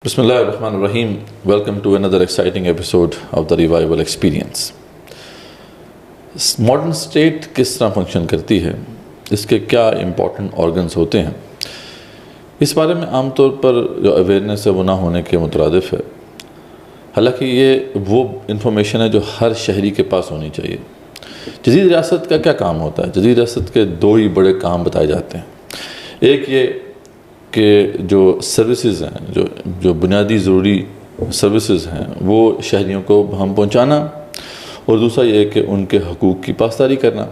Bismillahirrahmanirrahim. Welcome to another exciting episode of the Revival Experience. Modern state किस तरह function करती है, इसके क्या इम्पॉर्टेंट ऑर्गन्स होते हैं, इस बारे में आमतौर पर जो अवेयरनेस है वो ना होने के मुतरादिफ है। हालांकि ये वो इन्फॉर्मेशन है जो हर शहरी के पास होनी चाहिए। जदीद रियासत का क्या काम होता है? जदीद रियासत के दो ही बड़े काम बताए जाते हैं। एक ये कि जो सर्विसेज हैं, जो बुनियादी ज़रूरी सर्विसेज हैं वो शहरियों को हम पहुंचाना, और दूसरा ये कि उनके हकूक़ की पासदारी करना।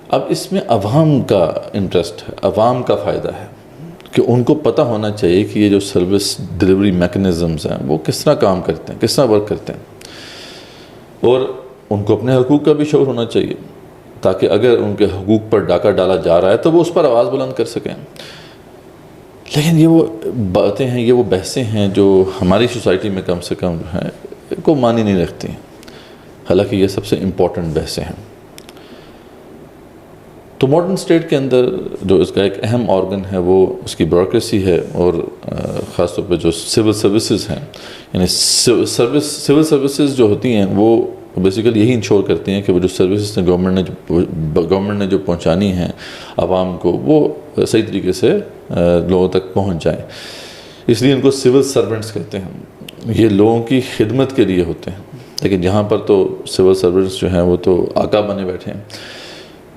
अब इसमें अवाम का इंटरेस्ट है, अवाम का फ़ायदा है कि उनको पता होना चाहिए कि ये जो सर्विस डिलीवरी मैकेनिज़म्स हैं वो किस तरह काम करते हैं, किस तरह वर्क करते हैं, और उनको अपने हकूक़ का भी शऊर होना चाहिए ताकि अगर उनके हकूक़ पर डाका डाला जा रहा है तो वो उस पर आवाज़ बुलंद कर सकें। लेकिन ये वो बातें हैं, ये वो बहसें हैं जो हमारी सोसाइटी में कम से कम जो है को मानी नहीं रखती हैं। हालांकि ये सबसे इम्पॉर्टेंट बहसें हैं। तो मॉडर्न स्टेट के अंदर जो इसका एक अहम ऑर्गन है वो उसकी ब्यूरोक्रेसी है, और ख़ास तौर पे जो सिविल सर्विसेज हैं, यानी सिविल सर्विसेज जो होती हैं वो बेसिकली यही इंश्योर करती हैं कि वो जो सर्विसेज गवर्नमेंट ने जो पहुंचानी हैं आवाम को, वो सही तरीके से लोगों तक पहुंच जाए। इसलिए इनको सिविल सर्वेंट्स कहते हैं। ये लोगों की खिदमत के लिए होते हैं। लेकिन यहाँ पर तो सिविल सर्वेंट्स जो हैं वो तो आका बने बैठे हैं।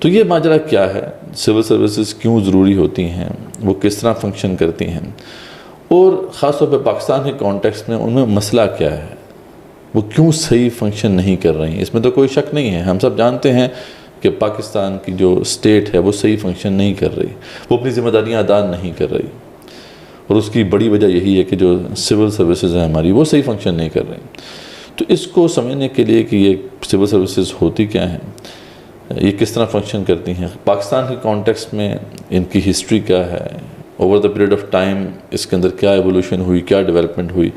तो ये माजरा क्या है, सिविल सर्विसेज क्यों ज़रूरी होती हैं, वो किस तरह फंक्शन करती हैं, और ख़ास तौर पर पाकिस्तान के कॉन्टेक्स्ट में उनमें मसला क्या है, वो क्यों सही फंक्शन नहीं कर रही हैं। इसमें तो कोई शक नहीं है, हम सब जानते हैं कि पाकिस्तान की जो स्टेट है वो सही फंक्शन नहीं कर रही, वो अपनी ज़िम्मेदारियाँ अदा नहीं कर रही, और उसकी बड़ी वजह यही है कि जो सिविल सर्विसेज हैं हमारी वो सही फंक्शन नहीं कर रही। तो इसको समझने के लिए कि ये सिविल सर्विसेज होती क्या हैं, ये किस तरह फंक्शन करती हैं, पाकिस्तान के कॉन्टेक्स्ट में इनकी हिस्ट्री क्या है, over the period of time इसके अंदर क्या एवोल्यूशन हुई, क्या डेवलपमेंट हुई,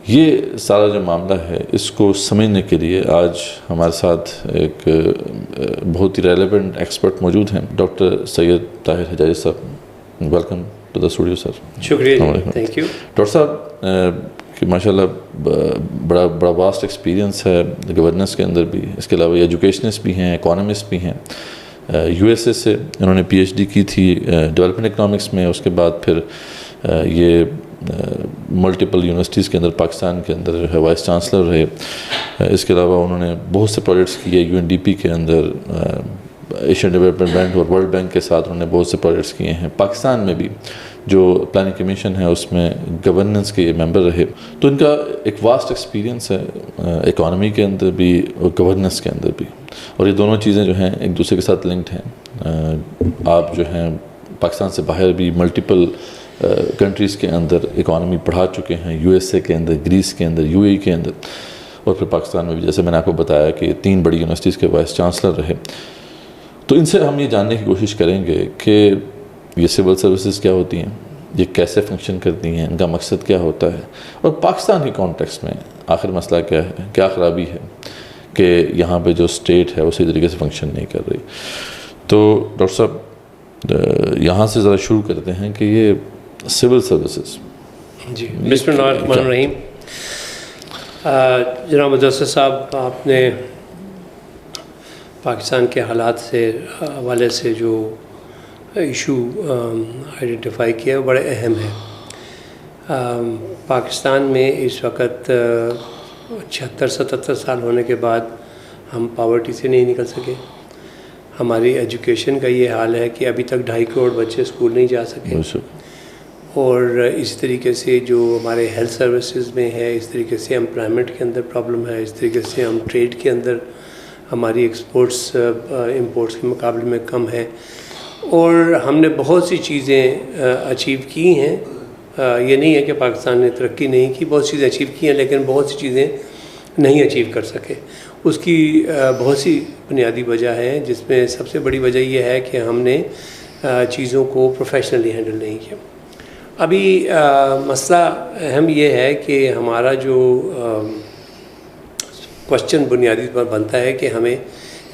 ये सारा जो मामला है इसको समझने के लिए आज हमारे साथ एक बहुत ही रेलेवेंट एक्सपर्ट मौजूद हैं, डॉक्टर सैयद ताहिर हिजाज़ी साहब। Welcome to the studio sir. शुक्रिया, थैंक यू। डॉक्टर साहब कि माशाल्लाह बड़ा वास्ट एक्सपीरियंस है गवर्नेंस के अंदर भी, इसके अलावा एजुकेशनिस्ट भी हैं, इकोनॉमिस्ट भी हैं। यूएसए से इन्होंने पीएचडी की थी डेवलपमेंट इकनॉमिक्स में, उसके बाद फिर ये मल्टीपल यूनिवर्सिटीज़ के अंदर पाकिस्तान के अंदर जो है वाइस चांसलर रहे। इसके अलावा उन्होंने बहुत से प्रोजेक्ट्स किए यूएनडीपी के अंदर, एशियन डेवलपमेंट बैंक और वर्ल्ड बैंक के साथ उन्होंने बहुत से प्रोजेक्ट्स किए हैं। पाकिस्तान में भी जो प्लानिंग कमीशन है उसमें गवर्नेंस के मेंबर रहे। तो इनका एक वास्ट एक्सपीरियंस है इकॉनमी के अंदर भी और गवर्नेंस के अंदर भी, और ये दोनों चीज़ें जो हैं एक दूसरे के साथ लिंक्ड हैं। आप जो हैं पाकिस्तान से बाहर भी मल्टीपल कंट्रीज़ के अंदर इकॉनमी पढ़ा चुके हैं, यूएसए के अंदर, ग्रीस के अंदर, यूएई के अंदर, और फिर पाकिस्तान में भी जैसे मैंने आपको बताया कि 3 बड़ी यूनिवर्सिटीज़ के वाइस चांसलर रहे। तो इनसे हम ये जानने की कोशिश करेंगे कि ये सिविल सर्विसेज क्या होती हैं, ये कैसे फंक्शन करती हैं, इनका मकसद क्या होता है, और पाकिस्तान के कॉन्टेक्स्ट में आखिर मसला क्या है, क्या ख़राबी है कि यहाँ पे जो स्टेट है वो सही तरीके से फंक्शन नहीं कर रही। तो डॉक्टर साहब यहाँ से ज़रा शुरू करते हैं कि ये सिविल सर्विसेज। जी, बिस्मिल्लाहिर्रहमानिर्रहीम। जनाब मुदस्सिर साहब, आपने पाकिस्तान के हालात से हवाले से जो इशू आइडेंटिफाई किया वो बड़े अहम है। पाकिस्तान में इस वक्त 76-77 साल होने के बाद हम पावर्टी से नहीं निकल सके। हमारी एजुकेशन का ये हाल है कि अभी तक 2.5 करोड़ बच्चे स्कूल नहीं जा सके, और इस तरीके से जो हमारे हेल्थ सर्विसेज में है, इस तरीके से एम्प्लॉयमेंट के अंदर प्रॉब्लम है, इस तरीके से हम ट्रेड के अंदर हमारी एक्सपोर्ट्स इंपोर्ट्स के मुकाबले में कम है, और हमने बहुत सी चीज़ें अचीव की हैं। ये नहीं है कि पाकिस्तान ने तरक्की नहीं की, बहुत चीज़ें अचीव की हैं, लेकिन बहुत सी चीज़ें नहीं अचीव कर सके। उसकी बहुत सी बुनियादी वजह है, जिसमें सबसे बड़ी वजह यह है कि हमने चीज़ों को प्रोफेशनली हैंडल नहीं किया। अभी मसला अहम ये है कि हमारा जो क्वेश्चन बुनियादी पर बनता है कि हमें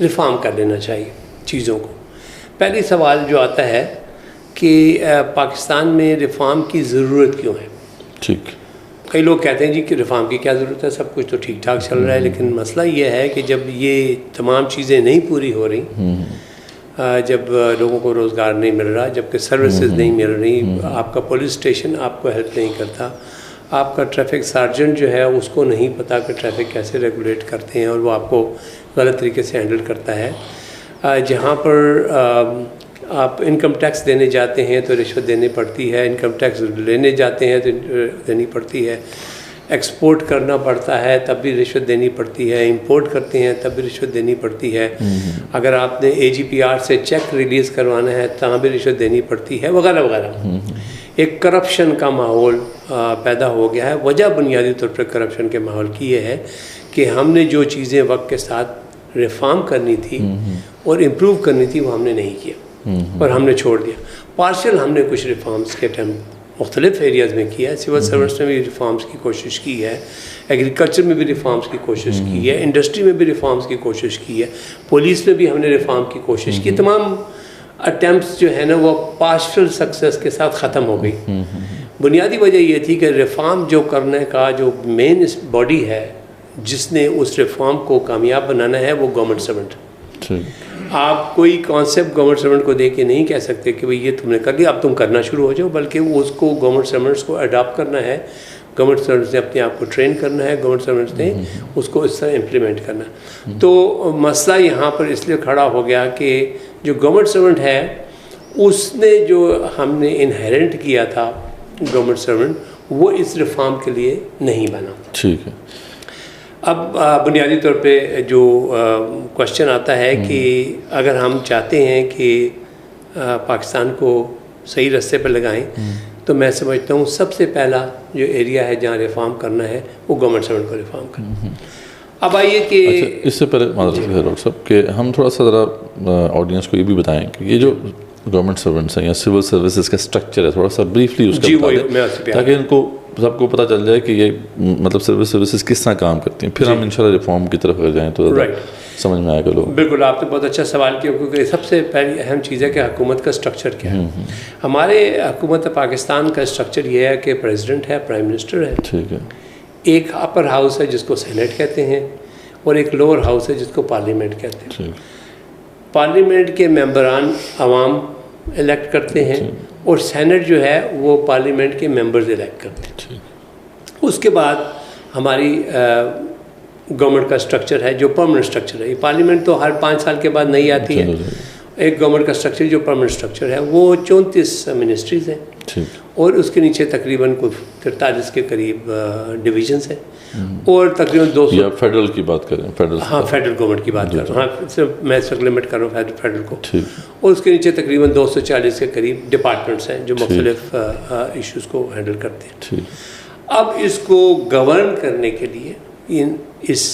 रिफॉर्म कर लेना चाहिए चीज़ों को। पहले सवाल जो आता है कि पाकिस्तान में रिफॉर्म की ज़रूरत क्यों है। ठीक। कई लोग कहते हैं जी कि रिफॉर्म की क्या ज़रूरत है, सब कुछ तो ठीक ठाक चल रहा है, लेकिन मसला ये है कि जब ये तमाम चीज़ें नहीं पूरी हो रही, जब लोगों को रोज़गार नहीं मिल रहा, जबकि सर्विसेज नहीं मिल रही, आपका पुलिस स्टेशन आपको हेल्प नहीं करता, आपका ट्रैफिक सार्जेंट जो है उसको नहीं पता कि ट्रैफिक कैसे रेगुलेट करते हैं और वो आपको गलत तरीके से हैंडल करता है। जहाँ पर आप इनकम टैक्स देने जाते हैं तो रिश्वत देनी पड़ती है, इनकम टैक्स लेने जाते हैं तो देनी पड़ती है, एक्सपोर्ट करना पड़ता है तब भी रिश्वत देनी पड़ती है, इंपोर्ट करते हैं तब भी रिश्वत देनी पड़ती है, अगर आपने AGPR से चेक रिलीज़ करवाना है तहाँ भी रिश्वत देनी पड़ती है, वगैरह वगैरह। एक करप्शन का माहौल पैदा हो गया है। वजह बुनियादी तौर पर करप्शन के माहौल की ये है कि हमने जो चीज़ें वक्त के साथ रिफॉर्म करनी थी और इम्प्रूव करनी थी वो हमने नहीं किया और हमने छोड़ दिया। पार्शियल हमने कुछ रिफॉर्म्स के अटैम्प्ट मुख्तलिफ एरियाज़ में किया है। सिविल सर्विस में भी रिफॉर्म्स की कोशिश की है, एग्रीकल्चर में भी रिफॉर्म्स की कोशिश की है, इंडस्ट्री में भी रिफॉर्म्स की कोशिश की है, पुलिस में भी हमने रिफॉर्म की कोशिश की। तमाम अटैम्प्ट्स जो है ना वो पार्शियल सक्सेस के साथ ख़त्म हो गई। बुनियादी वजह ये थी कि रिफॉर्म जो करने का जो मेन बॉडी है जिसने उस रिफॉर्म को कामयाब बनाना है वो गवर्नमेंट सर्वेंट। आप कोई कॉन्सेप्ट गवर्नमेंट सर्वेंट को दे के नहीं कह सकते कि भाई ये तुमने कर लिया अब तुम करना शुरू हो जाओ, बल्कि वो उसको गवर्नमेंट सर्वेंट्स को अडॉप्ट करना है, गवर्नमेंट सर्वेंट्स ने अपने आप को ट्रेन करना है, गवर्नमेंट सर्वेंट्स ने उसको इस तरह इम्प्लीमेंट करना है। तो मसला यहाँ पर इसलिए खड़ा हो गया कि जो गवर्नमेंट सर्वेंट है उसने जो हमने इनहेरेंट किया था गवर्नमेंट सर्वेंट वो इस रिफॉर्म के लिए नहीं बना। ठीक है। अब बुनियादी तौर पे जो क्वेश्चन आता है कि अगर हम चाहते हैं कि पाकिस्तान को सही रास्ते पर लगाएं तो मैं समझता हूँ सबसे पहला जो एरिया है जहाँ रिफॉर्म करना है वो गवर्नमेंट सर्वेंट को रिफॉर्म करना। अब आइए कि इससे पहले डॉक्टर साहब कि हम थोड़ा सा ज़रा ऑडियंस को ये भी बताएं कि ये जो गवर्नमेंट सर्वेंट्स हैं या सिविल सर्विसेज का स्ट्रक्चर है थोड़ा सा ब्रीफली उसका बता दें ताकि इनको सबको पता चल जाए कि ये मतलब सर्विसेज किस तरह काम करती हैं, फिर हम इंशाल्लाह रिफॉर्म की तरफ अगर जाएँ तो समझ में आएगा लोग। बिल्कुल, आपने बहुत अच्छा सवाल किया क्योंकि सबसे पहली अहम चीज़ है कि हुकूमत का स्ट्रक्चर क्या है। हमारे हुकूमत पाकिस्तान का स्ट्रक्चर ये है कि प्रेसिडेंट है, प्राइम मिनिस्टर है, ठीक है, एक अपर हाउस है जिसको सेनेट कहते हैं और एक लोअर हाउस है जिसको पार्लियामेंट कहते हैं। पार्लियामेंट के मेंबरान अवाम इलेक्ट करते हैं और सेनेट जो है वो पार्लियामेंट के मेंबर्स इलेक्ट करते हैं। उसके बाद हमारी गवर्नमेंट का स्ट्रक्चर है जो परमानेंट स्ट्रक्चर है। ये पार्लियामेंट तो हर 5 साल के बाद नहीं आती है। एक गवर्नमेंट का स्ट्रक्चर जो परमानेंट स्ट्रक्चर है वो 34 मिनिस्ट्रीज़ हैं और उसके नीचे तकरीबन कुछ 43 के करीब डिविजन्स हैं और तकरीबन 200 फेडरल की बात करें, फेडरल, हाँ फेडरल गवर्नमेंट की बात कर रहा हूँ, हाँ मैं इस वक्त लिमिट कर रहा हूँ फेडरल को। और उसके नीचे तकरीबन 240 के करीब डिपार्टमेंट्स हैं जो मुख्तलिफ इश्यूज़ को हैंडल करते हैं। अब इसको गवर्न करने के लिए इस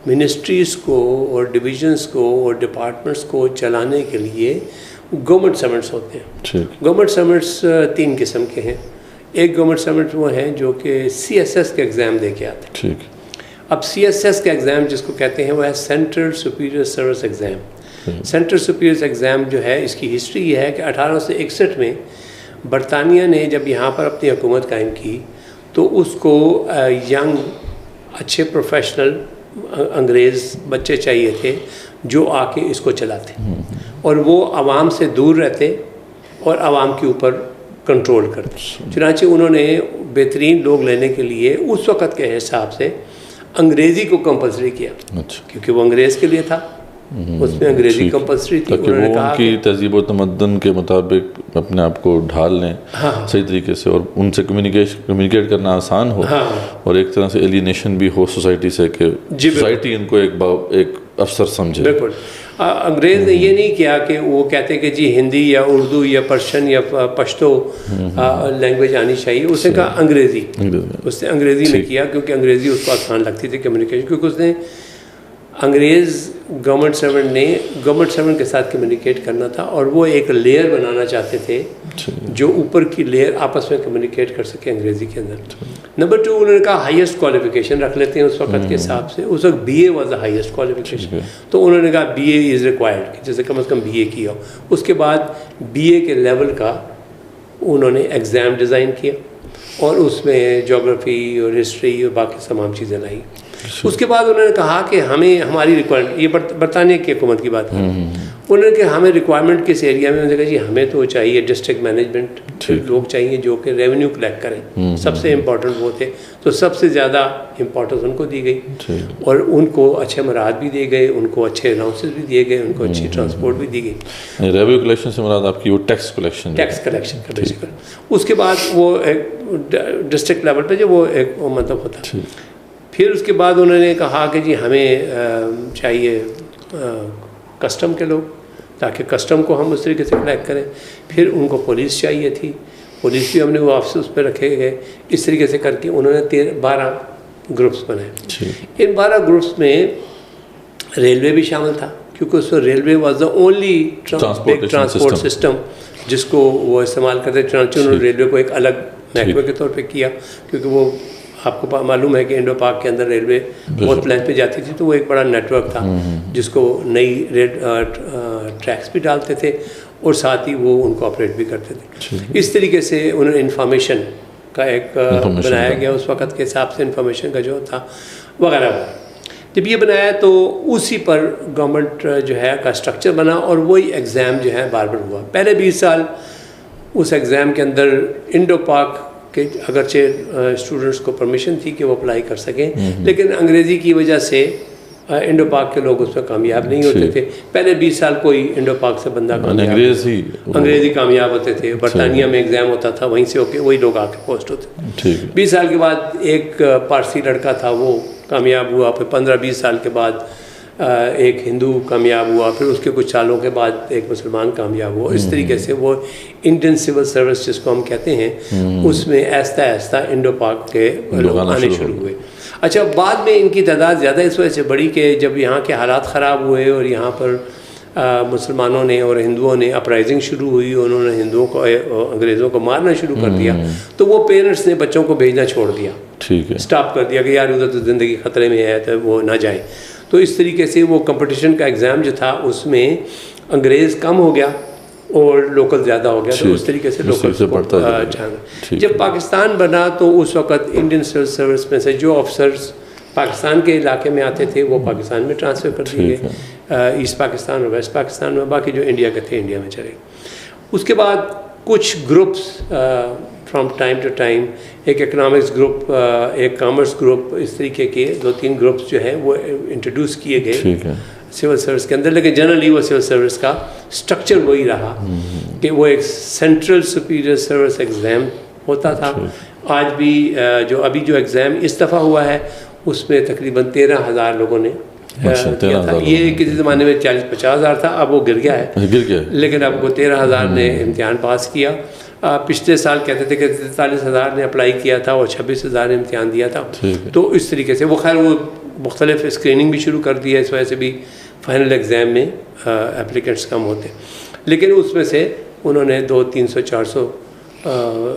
मिनिस्ट्रीज़ को और डिविजन्स को और डिपार्टमेंट्स को चलाने के लिए गवर्नमेंट सर्वेंट्स होते हैं। गवर्नमेंट सर्वेंट्स 3 किस्म के हैं। एक गवर्नमेंट सर्वेंट वो हैं जो कि CSS के एग्ज़ाम दे के आते हैं। अब CSS का एग्ज़ाम जिसको कहते हैं वो है central superior service exam. Central superior exam जो है इसकी हिस्ट्री ये है कि 1861 में बरतानिया ने जब यहाँ पर अपनी हुकूमत कायम की तो उसको यंग अच्छे प्रोफेशनल अंग्रेज़ बच्चे चाहिए थे जो आके इसको चलाते और वो आवाम से दूर रहते और आवाम के ऊपर कंट्रोल करते। चुनांचे उन्होंने बेहतरीन लोग लेने के लिए उस वक़्त के हिसाब से अंग्रेज़ी को कंपलसरी किया क्योंकि वो अंग्रेज़ के लिए था, उसमें अंग्रेज़ी कंपलसरी थी। उन्होंने कहा उनकी तहज़ीब और तमद्दुन के मुताबिक अपने आप को ढाल लें सही तरीके से और उनसे कम्युनिकेट करना आसान हो और एक तरह से एलिनेशन भी हो सोसाइटी से कि सोसाइटी इनको एक अफसर समझे। बिल्कुल, अंग्रेज़ ने ये नहीं किया कि वो कहते कि जी हिंदी या उर्दू या पर्शियन या पश्तो लैंग्वेज आनी चाहिए, उसने कहा अंग्रेज़ी, उसने अंग्रेज़ी में किया क्योंकि अंग्रेज़ी उसको आसान लगती थी कम्युनिकेशन, क्योंकि उसने अंग्रेज़ गवर्नमेंट सर्वेंट के साथ कम्युनिकेट करना था और वो एक लेयर बनाना चाहते थे जो ऊपर की लेयर आपस में कम्युनिकेट कर सके अंग्रेज़ी के अंदर। नंबर 2 उन्होंने कहा हाईएस्ट क्वालिफिकेशन रख लेते हैं उस वक्त के हिसाब से। उस वक्त BA was the highest qualification, तो उन्होंने कहा BA इज़ रिक्वायर्ड, जैसे कम से कम BA किया हो। उसके बाद BA के लेवल का उन्होंने एग्ज़ाम डिज़ाइन किया और उसमें ज्योग्राफी और हिस्ट्री और बाकी तमाम चीज़ें लाई। उसके बाद उन्होंने कहा कि हमें हमारी रिक्वायरमेंट, ये बरतानिया की हुकूमत की बात है, उन्होंने कहा हमें रिक्वायरमेंट किस एरिया में, उन्होंने कहा जी हमें तो चाहिए डिस्ट्रिक्ट मैनेजमेंट लोग चाहिए जो कि रेवेन्यू कलेक्ट करें, सबसे इम्पोर्टेंट वो थे। तो सबसे ज़्यादा इम्पोर्टेंस उनको दी गई और उनको अच्छे मराद भी दिए गए, उनको अच्छे अलाउंसेस भी दिए गए, उनको अच्छी ट्रांसपोर्ट भी दी गई। रेवेन्यू कलेक्शन से मुराद आपकी वो टैक्स कलेक्शन का बेसिकली। उसके बाद वो एक डिस्ट्रिक्ट लेवल पे जो वो एक मतलब होता। फिर उसके बाद उन्होंने कहा कि जी हमें चाहिए कस्टम के लोग, ताकि कस्टम को हम उस तरीके से कलेक्ट करें। फिर उनको पुलिस चाहिए थी, पुलिस भी हमने वो ऑफिस उस पर रखे गए। इस तरीके से करके उन्होंने 12 ग्रुप्स बनाए। इन 12 ग्रुप्स में रेलवे भी शामिल था, क्योंकि उसमें railway was the only transport system जिसको वो इस्तेमाल करते। चुनांचे उन्होंने रेलवे को एक अलग महकमे के तौर पे किया, क्योंकि वो आपको मालूम है कि इंडो पाक के अंदर रेलवे बहुत लेंथ पे जाती थी, तो वो एक बड़ा नेटवर्क था जिसको नई ट्रैक्स भी डालते थे और साथ ही वो उनको ऑपरेट भी करते थे। इस तरीके से उन्होंने इंफॉर्मेशन का एक बनाया गया उस वक़्त के हिसाब से, इंफॉर्मेशन का जो था वगैरह। जब ये बनाया तो उसी पर गवर्नमेंट जो है का स्ट्रक्चर बना और वही एग्ज़ाम जो है बार बार हुआ। पहले 20 साल उस एग्ज़ाम के अंदर इंडो पाक के अगरचे स्टूडेंट्स को परमिशन थी कि वो अप्लाई कर सकें, लेकिन अंग्रेज़ी की वजह से इंडो पाक के लोग उसमें कामयाब नहीं होते थे। पहले 20 साल कोई इंडो पाक से बंदा अंग्रेज़ी कामयाब होते थे। बरतानिया में एग्ज़ाम होता था, वहीं से होके वही लोग आके पोस्ट होते। 20 साल के बाद एक पारसी लड़का था वो कामयाब हुआ, फिर 15-20 साल के बाद एक हिंदू कामयाब हुआ, फिर उसके कुछ सालों के बाद एक मुसलमान कामयाब हुआ। इस तरीके से वो इंडियन सिविल सर्विस जिसको हम कहते हैं उसमें आहिस्ता आहिस्ता इंडो पाक के लोग आने शुरू हुए। अच्छा, बाद में इनकी तादाद ज़्यादा इस वजह से बढ़ी कि जब यहाँ के हालात ख़राब हुए और यहाँ पर मुसलमानों ने और हिंदुओं ने अपराइजिंग शुरू हुई, उन्होंने हिंदुओं को अंग्रेज़ों को मारना शुरू कर दिया, तो वो पेरेंट्स ने बच्चों को भेजना छोड़ दिया, स्टॉप कर दिया कि यार उधर तो ज़िंदगी ख़तरे में है तो वो ना जाए। तो इस तरीके से वो कंपटीशन का एग्ज़ाम जो था उसमें अंग्रेज़ कम हो गया और लोकल ज़्यादा हो गया। तो उस तरीके से लोकल से बढ़ता जाना। जब पाकिस्तान बना तो उस वक़्त इंडियन सिविल सर्विस में से जो ऑफिसर्स पाकिस्तान के इलाके में आते थे वो पाकिस्तान में ट्रांसफ़र कर दिए गए, ईस्ट पाकिस्तान और वेस्ट पाकिस्तान में, बाकी जो इंडिया के थे इंडिया में चले। उसके बाद कुछ groups from time to time, एक इकनॉमिक्स ग्रुप, एक कॉमर्स ग्रुप, इस तरीके के 2-3 ग्रुप्स जो हैं वो इंट्रोड्यूस किए गए सिविल सर्विस के अंदर। लेकिन जनरली वो सिविल सर्विस का स्ट्रक्चर वही रहा कि वो एक सेंट्रल सुपीरियर सर्विस एग्ज़ाम होता था। आज भी जो अभी जो एग्ज़ाम इस दफ़ा हुआ है उसमें तकरीबन 13,000 लोगों ने किया था। ये किसी ज़माने में 40-50 हज़ार था, अब वो गिर गया है, लेकिन अब वो 13,000 ने इम्तिहान पास किया। पिछले साल कहते थे कि 43,000 ने अप्लाई किया था और 26,000 ने इम्तिहान दिया था। तो इस तरीके से वो खैर वो मुख्तलिफ स्क्रीनिंग भी शुरू कर दी है, इस वजह से भी फाइनल एग्ज़ाम में एप्लीकेंट्स कम होते, लेकिन उसमें से उन्होंने 200-300-400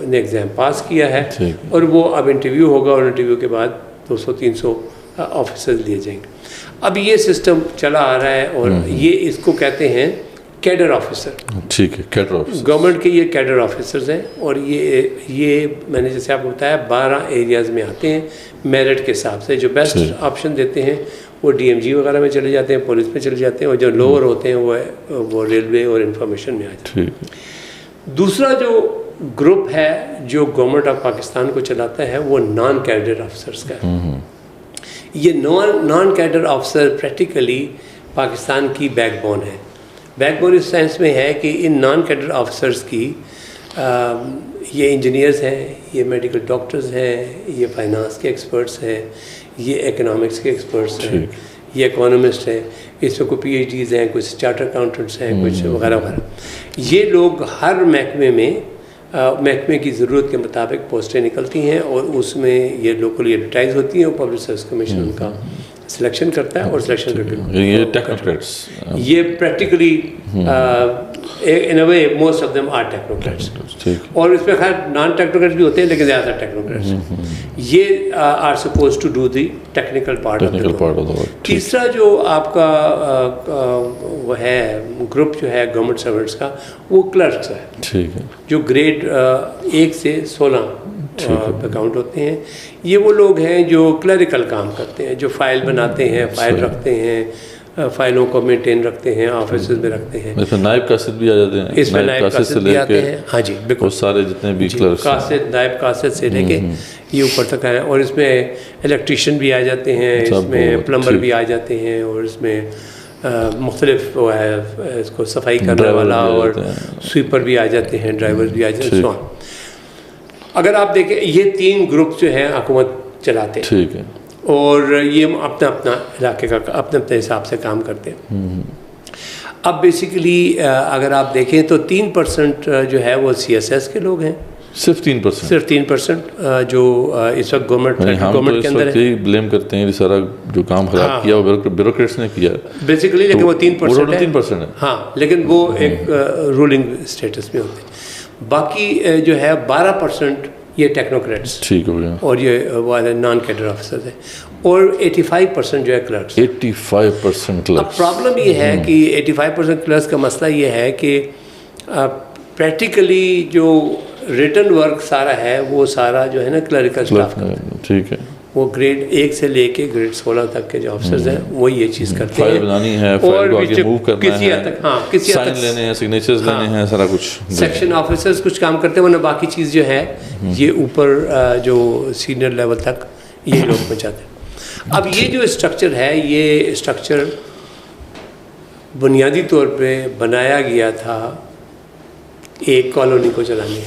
ने एग्ज़ाम पास किया है और वो अब इंटरव्यू होगा और इंटरव्यू के बाद 200-300 ऑफिसर्स दिए जाएंगे। अब ये सिस्टम चला आ रहा है और ये इसको कहते हैं कैडर ऑफिसर। ठीक है, कैडर ऑफिसर गवर्नमेंट के ये कैडर ऑफिसर्स हैं और ये मैंने जैसे आपको बताया 12 एरियाज़ में आते हैं मेरिट के हिसाब से। जो बेस्ट ऑप्शन देते हैं वो DMG वगैरह में चले जाते हैं, पुलिस में चले जाते हैं, और जो लोअर होते हैं वो रेलवे और इंफॉर्मेशन में आ जाते हैं। दूसरा जो ग्रुप है जो गवर्नमेंट ऑफ पाकिस्तान को चलाता है वो नॉन कैडर ऑफिसर्स का है। ये non cadre officer practically Pakistan की बैकबोन है। बैकबोन इस सेंस में है कि इन नॉन कैडर ऑफिसर्स की ये इंजीनियर्स हैं, ये मेडिकल डॉक्टर्स हैं, ये फाइनेंस के एक्सपर्ट्स हैं, ये इकोनॉमिक्स के एक्सपर्ट्स हैं, ये इकोनॉमिस्ट हैं, इसमें कोई PhDs हैं, कुछ चार्टर अकाउंटेंट्स हैं, कुछ वगैरह वगैरह। ये लोग हर महकमे में महकमे की ज़रूरत के मुताबिक पोस्टें निकलती हैं और उसमें ये लोकली एडवर्टाइज होती हैं और पब्लिक सर्विस कमीशन उनका सिलेक्शन करता है और सिलेक्शन करके ये टेक्नोक्रेट्स, ये practically in a way most of them are technocrats. और इसमें खैर नॉन टेक्नोक्रेट्स भी होते हैं लेकिन ज़्यादातर टेक्नोक्रेट्स। ये are suppose to do the technical part of the work. तीसरा जो आपका वो है ग्रुप जो है गवर्नमेंट सर्वेंट्स का, वो क्लर्क्स है। ठीक है, जो ग्रेड 1 से 16 पे काउंट होते हैं। ये वो लोग हैं जो क्लरिकल काम करते हैं, जो फाइल बनाते हैं, फाइल रखते हैं, फाइलों को मेंटेन रखते हैं, ऑफिस में रखते हैं। इसमें नायब कासिद भी आ जाते हैं, इसमें नायब कासिद भी आते हैं। हाँ जी, बिल्कुल, सारे जितने भी क्लर्क्स, कासिद, नायब कासिद से लेके ये ऊपर तक आए। और इसमें इलेक्ट्रीशियन भी आ जाते हैं, इसमें प्लम्बर भी आ जाते हैं, और इसमें मुख्तलिफ वो है इसको सफाई करने वाला और स्वीपर भी आ जाते हैं, ड्राइवर भी आ जाते हैं। अगर आप देखें ये 3 ग्रुप जो हैं हुकूमत चलाते हैं, ठीक है, और ये अपना अपना इलाके का अपने अपने हिसाब से काम करते हैं। अब बेसिकली अगर आप देखें तो 3% जो है वो CSS के लोग हैं, सिर्फ 3%, सिर्फ 3% जो इस वक्त गवर्नमेंट के अंदर है। ब्लेम करते हैं सारा जो काम खराब किया वो ब्यूरोक्रेट्स ने किया बेसिकली, लेकिन वो 3% है। हाँ, लेकिन वो एक रूलिंग स्टेटस में होते हैं। बाकी जो है 12% ये टेक्नोक्रेट्स, ठीक हो गया, और ये वाले नॉन कैडर ऑफिसर्स हैं, और 85% जो है क्लर्क्स। 85% क्लर्क्स। अब प्रॉब्लम ये है कि 85% क्लर्क्स का मसला ये है कि प्रैक्टिकली जो रिटन वर्क सारा है वो सारा जो है ना क्लरिकल स्टाफ का, ठीक है, वो ग्रेड 1 से लेके ग्रेड 16 तक के जो ऑफिसर्स हैं वो ये चीज़ करते हैं। फाइल बनानी है, फाइल को आगे मूव करना किसी हद तक, हाँ, किसी हद तक साइन लेने हैं, सिग्नेचर्स लेने हैं, सारा कुछ। सेक्शन ऑफिसर्स कुछ काम करते हैं, वरना बाकी चीज़ जो है ये ऊपर जो सीनियर लेवल तक ये लोग पहुँचाते हैं। अब ये जो स्ट्रक्चर है, ये स्ट्रक्चर बुनियादी तौर पे बनाया गया था एक कॉलोनी को चलाने।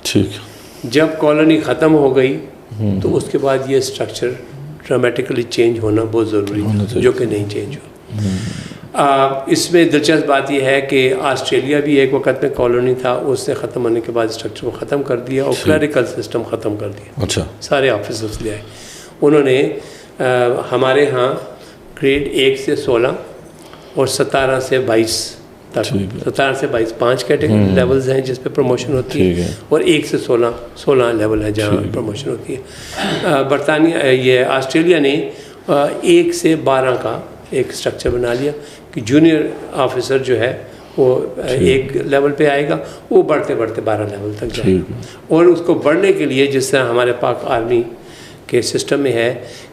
ठीक, जब कॉलोनी ख़त्म हो गई तो उसके बाद ये स्ट्रक्चर ड्रामेटिकली चेंज होना बहुत ज़रूरी है, जो कि नहीं चेंज हुआ। इसमें दिलचस्प बात यह है कि ऑस्ट्रेलिया भी एक वक्त में कॉलोनी था, उससे ख़त्म होने के बाद स्ट्रक्चर को ख़त्म कर दिया और क्लरिकल सिस्टम ख़त्म कर दिया। अच्छा, सारे ऑफिसर्स ले आए उन्होंने। हमारे यहाँ ग्रेड 1 से 16 और 17 से 22 तक, 17 से 22 5 कैटेगरी लेवल्स हैं जिस पे प्रमोशन होती है, और 1 से 16 लेवल है जहाँ प्रमोशन होती है। बरतानिया ये ऑस्ट्रेलिया ने 1 से 12 का एक स्ट्रक्चर बना लिया कि जूनियर ऑफिसर जो है वो एक लेवल पे आएगा, वो बढ़ते बढ़ते 12 लेवल तक जाएगा। और उसको बढ़ने के लिए जिस तरह हमारे पाक आर्मी के सिस्टम में है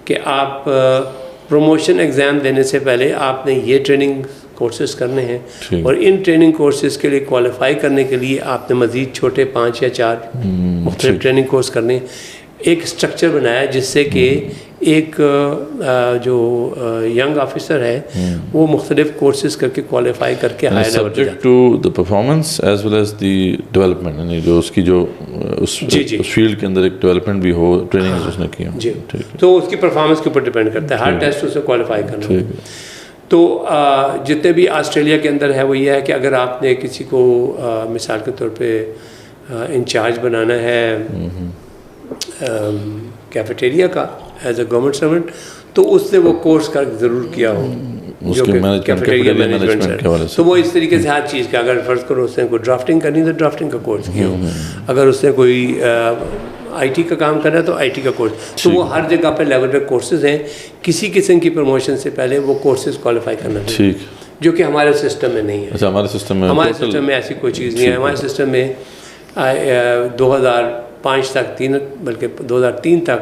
कि आप प्रमोशन एग्ज़ाम देने से पहले आपने ये ट्रेनिंग कोर्सेज करने हैं, और इन ट्रेनिंग कोर्सेज के लिए क्वालिफाई करने के लिए आपने मज़ीद छोटे 5 या 4 मुख्तलिफ ट्रेनिंग कोर्स करने हैं। एक स्ट्रक्चर बनाया जिससे कि एक जो यंग ऑफिसर है वो मुख्तलिफ कोर्सेज करके क्वालिफाई करके हायर लेवल पे subject to the performance as well as the development, यानी जो उसकी जो उस फील्ड के अंदर एक डेवलपमेंट भी हो, ट्रेनिंग उसने की हो जी, तो उसकी परफॉर्मेंस के ऊपर डिपेंड करता है, हर टेस्ट उसे क्वालिफाई करना। तो जितने भी ऑस्ट्रेलिया के अंदर है वो ये है कि अगर आपने किसी को मिसाल के तौर पे इंचार्ज बनाना है कैफेटेरिया का एज अ गवर्नमेंट सर्वेंट, तो उसने वो कोर्स का ज़रूर किया हो जो कि कैफेटेरिया मैनेजमेंट है। तो वो इस तरीके से हर चीज़ का, अगर फ़र्ज़ करो उसने कोई ड्राफ्टिंग करनी तो ड्राफ्टिंग का कोर्स किया हो, अगर उसने कोई IT का काम करना है तो IT का कोर्स, तो वो हर जगह पे लेवल पे कोर्सेज हैं। किसी किस्म की प्रमोशन से पहले वो कोर्सेज क्वालिफाई करना चाहिए, जो कि हमारे सिस्टम में नहीं है। अच्छा, हमारे सिस्टम में ऐसी कोई चीज़ नहीं है। हमारे सिस्टम में 2005 तक 2003 तक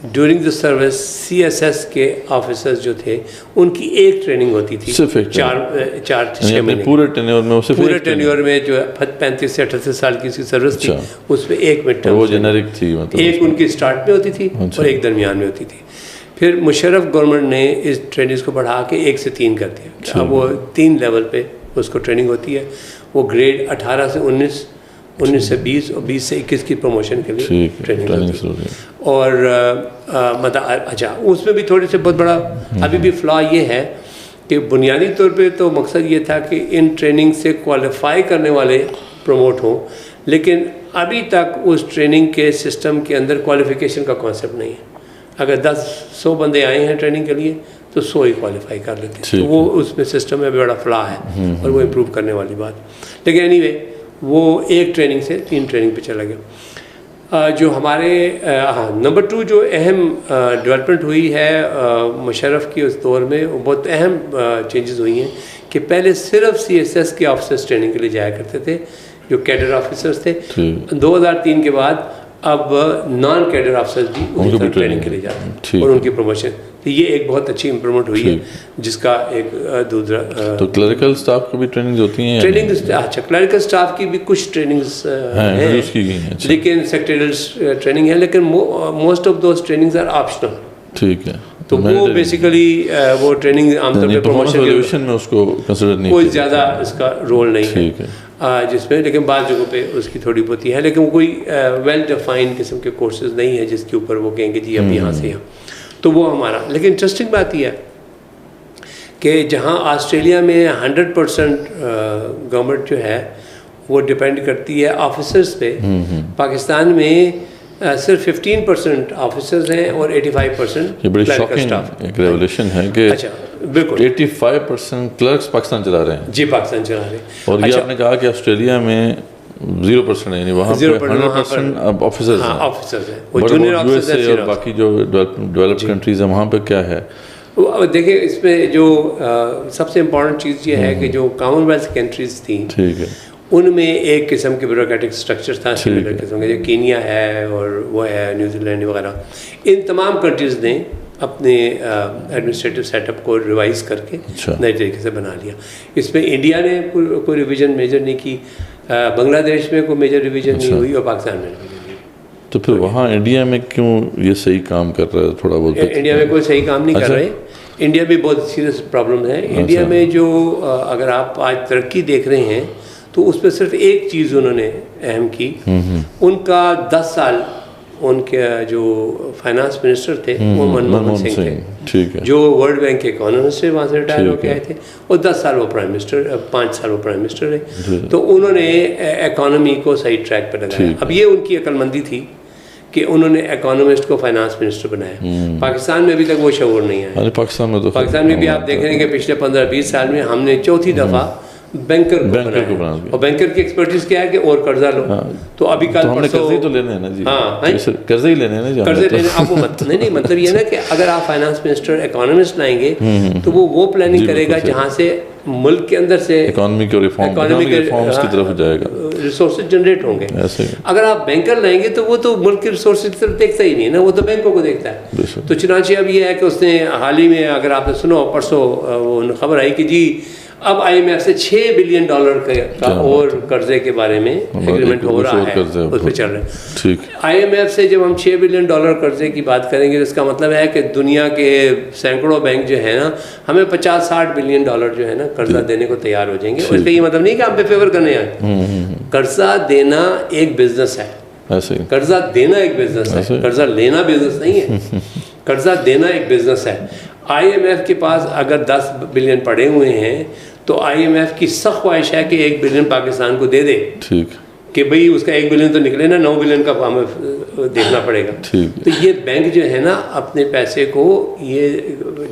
ड्यूरिंग द सर्विस CSS के ऑफिसर्स जो थे उनकी एक ट्रेनिंग होती थी, सिर्फ एक 4-6 महीने पूरे टेन्योर में, पूरे टेन्योर में जो 35 से 38 साल की सर्विस थी उसमें एक मिड टर्म, वो जेनेरिक थी, मतलब एक उनकी स्टार्ट में होती थी और एक दरमियान में होती थी। फिर मुशर्रफ गवर्नमेंट ने इस ट्रेनिंग को बढ़ा के 1 से 3 कर दिया। अब वो 3 लेवल पे उसको ट्रेनिंग होती है। वो ग्रेड 18 से 19, 19 से 20 और 20 से 21 की प्रमोशन के लिए ट्रेनिंग होती है। और मतलब अच्छा, उसमें भी थोड़े से बहुत बड़ा अभी भी फ्लॉ ये है कि बुनियादी तौर पे तो मकसद ये था कि इन ट्रेनिंग से क्वालिफाई करने वाले प्रमोट हों, लेकिन अभी तक उस ट्रेनिंग के सिस्टम के अंदर क्वालिफिकेशन का कॉन्सेप्ट नहीं है। अगर 10-100 बंदे आए हैं ट्रेनिंग के लिए तो 100 ही क्वालिफाई कर लेते हैं। तो वो उसमें सिस्टम में बड़ा फ्लॉ है और वो इम्प्रूव करने वाली बात। लेकिन एनीवे वो एक ट्रेनिंग से 3 ट्रेनिंग पे चला गया। जो हमारे नंबर 2 जो अहम डेवलपमेंट हुई है मुशर्रफ की उस दौर में, वो बहुत अहम चेंजेस हुई हैं कि पहले सिर्फ CSS के ऑफिसर्स ट्रेनिंग के लिए जाया करते थे, जो कैडर ऑफिसर्स थे। 2003 के बाद अब नॉन कैडर ऑफिसर्स भी उनकी तरफ ट्रेनिंग के लिए जाते हैं और उनकी प्रमोशन। तो ये एक बहुत अच्छी इम्प्रूवमेंट हुई है, जिसका एक दूसरा। तो क्लरिकल स्टाफ को भी ट्रेनिंग होती है? ट्रेनिंग अच्छा, क्लरिकल स्टाफ की भी कुछ ट्रेनिंग्स हैं, लेकिन सेक्रेटरियल ट्रेनिंग है, लेकिन most of those trainings are optional. ठीक है। तो वो बेसिकली वो ट्रेनिंग आमतौर पे प्रमोशन में उसको कंसीडर नहीं, कोई ज़्यादा इसका रोल नहीं है जिसमें, लेकिन बाद जगहों पे उसकी थोड़ी बहुत है, लेकिन वो कोई वेल डिफाइंड किस्म के कोर्सेज नहीं है जिसके ऊपर वो कहेंगे जी अब यहाँ से यहाँ। तो वो हमारा, लेकिन इंटरेस्टिंग बात यह है कि जहाँ ऑस्ट्रेलिया में 100% गवर्नमेंट जो है वो डिपेंड करती है ऑफिसर्स पे, पाकिस्तान में सिर्फ 15% ऑफिसर्स हैं और 85% ये बड़ी शॉकिंग एक रेवोल्यूशन है कि अच्छा बिल्कुल 85% क्लर्क्स पाकिस्तान चला रहे हैं। जी, पाकिस्तान चला रहे हैं। और ये आपने कहा कि ऑस्ट्रेलिया में 0% है, यानी वहाँ पे 100% अब ऑफिसर्स हैं। ऑफिसर्स हैं, वो जूनियर ऑफिसर्स हैं। और बाकी जो डेवलप्ड कंट्रीज हैं वहाँ पे क्या है? देखिए, इसमें जो सबसे इम्पोर्टेंट चीज़ ये है कि जो कॉमनवेल्थ कंट्रीज थी, ठीक है, उनमें एक किस्म के ब्यूरोक्रेटिक स्ट्रक्चर था सिमिलर किस्म के, जो कीनिया है और वो है न्यूजीलैंड वगैरह। इन तमाम कंट्रीज़ ने अपने एडमिनिस्ट्रेटिव सेटअप को रिवाइज करके नए तरीके से बना लिया। इसमें इंडिया ने कोई रिवीजन मेजर नहीं की, बांग्लादेश में कोई मेजर रिवीजन नहीं हुई और पाकिस्तान में रिवीजन नहीं। तो फिर वहाँ इंडिया में क्यों ये सही काम कर रहा है? थोड़ा बहुत इंडिया में कोई सही काम नहीं कर रहे। इंडिया में बहुत सीरियस प्रॉब्लम है। इंडिया में जो अगर आप आज तरक्की देख रहे हैं तो उसमें सिर्फ एक चीज़ उन्होंने अहम की, उनका 10 साल उनके जो फाइनेंस मिनिस्टर थे वो मनमोहन सिंह थे, ठीक है, जो वर्ल्ड बैंक के इकोनॉमिस्ट से वहाँ से रिटायर होकर आए थे, और 10 साल वो प्राइम मिनिस्टर, 5 साल वो प्राइम मिनिस्टर रहे। तो उन्होंने इकोनॉमी को सही ट्रैक पर लगाया। अब ये उनकी अक्लमंदी थी कि उन्होंने इकोनॉमिस्ट को फाइनेंस मिनिस्टर बनाया। पाकिस्तान में अभी तक वो शऊर नहीं आया। पाकिस्तान में भी आप देख रहे हैं कि पिछले 15-20 साल में हमने चौथी दफ़ा बैंकर को बनाया। और बैंकर की एक्सपर्टीज क्या है कि और कर्जा लो। तो अभी कल तो हमने कर्जे तो लेने हैं ना जी। हाँ, कर्जे ही लेने हैं ना, कर्जे लेने। आपको नहीं, मतलब ये ना कि अगर आप फाइनेंस मिनिस्टर इकोनॉमिस्ट लाएंगे तो वो प्लानिंग करेगा जहाँ से मुल्क के अंदर से इकोनॉमी के रिफॉर्म्स की तरफ जाएगा, रिसोर्सेज जनरेट होंगे। अगर आप बैंकर लाएंगे तो वो तो मुल्क के रिसोर्सेज की तरफ देखता ही नहीं ना, वो तो बैंकों को देखता है। तो चुनांचे अब ये है कि उसने हाल ही में, अगर आपने सुनो परसों वो खबर आई कि जी अब IMF से $6 बिलियन का और कर्जे के बारे में एग्रीमेंट हो रहा है, उस पर चल रहे हैं। IMF से जब हम $6 बिलियन कर्जे की बात करेंगे तो इसका मतलब है कि दुनिया के सैकड़ों बैंक जो है ना, हमें 50-60 बिलियन जो है ना कर्जा देने को तैयार हो जाएंगे। और इसका ये मतलब नहीं कि हम पे फेवर करने आए। कर्जा देना एक बिजनेस है, कर्जा देना एक बिजनेस है, कर्जा लेना बिजनेस नहीं है। कर्जा देना एक बिजनेस है। IMF के पास अगर 10 बिलियन पड़े हुए हैं तो IMF की सख्त ख्वाहिश है कि 1 बिलियन पाकिस्तान को दे दे, ठीक, कि भाई उसका 1 बिलियन तो निकले ना, 9 बिलियन का हमें देखना पड़ेगा। तो ये बैंक जो है ना अपने पैसे को, ये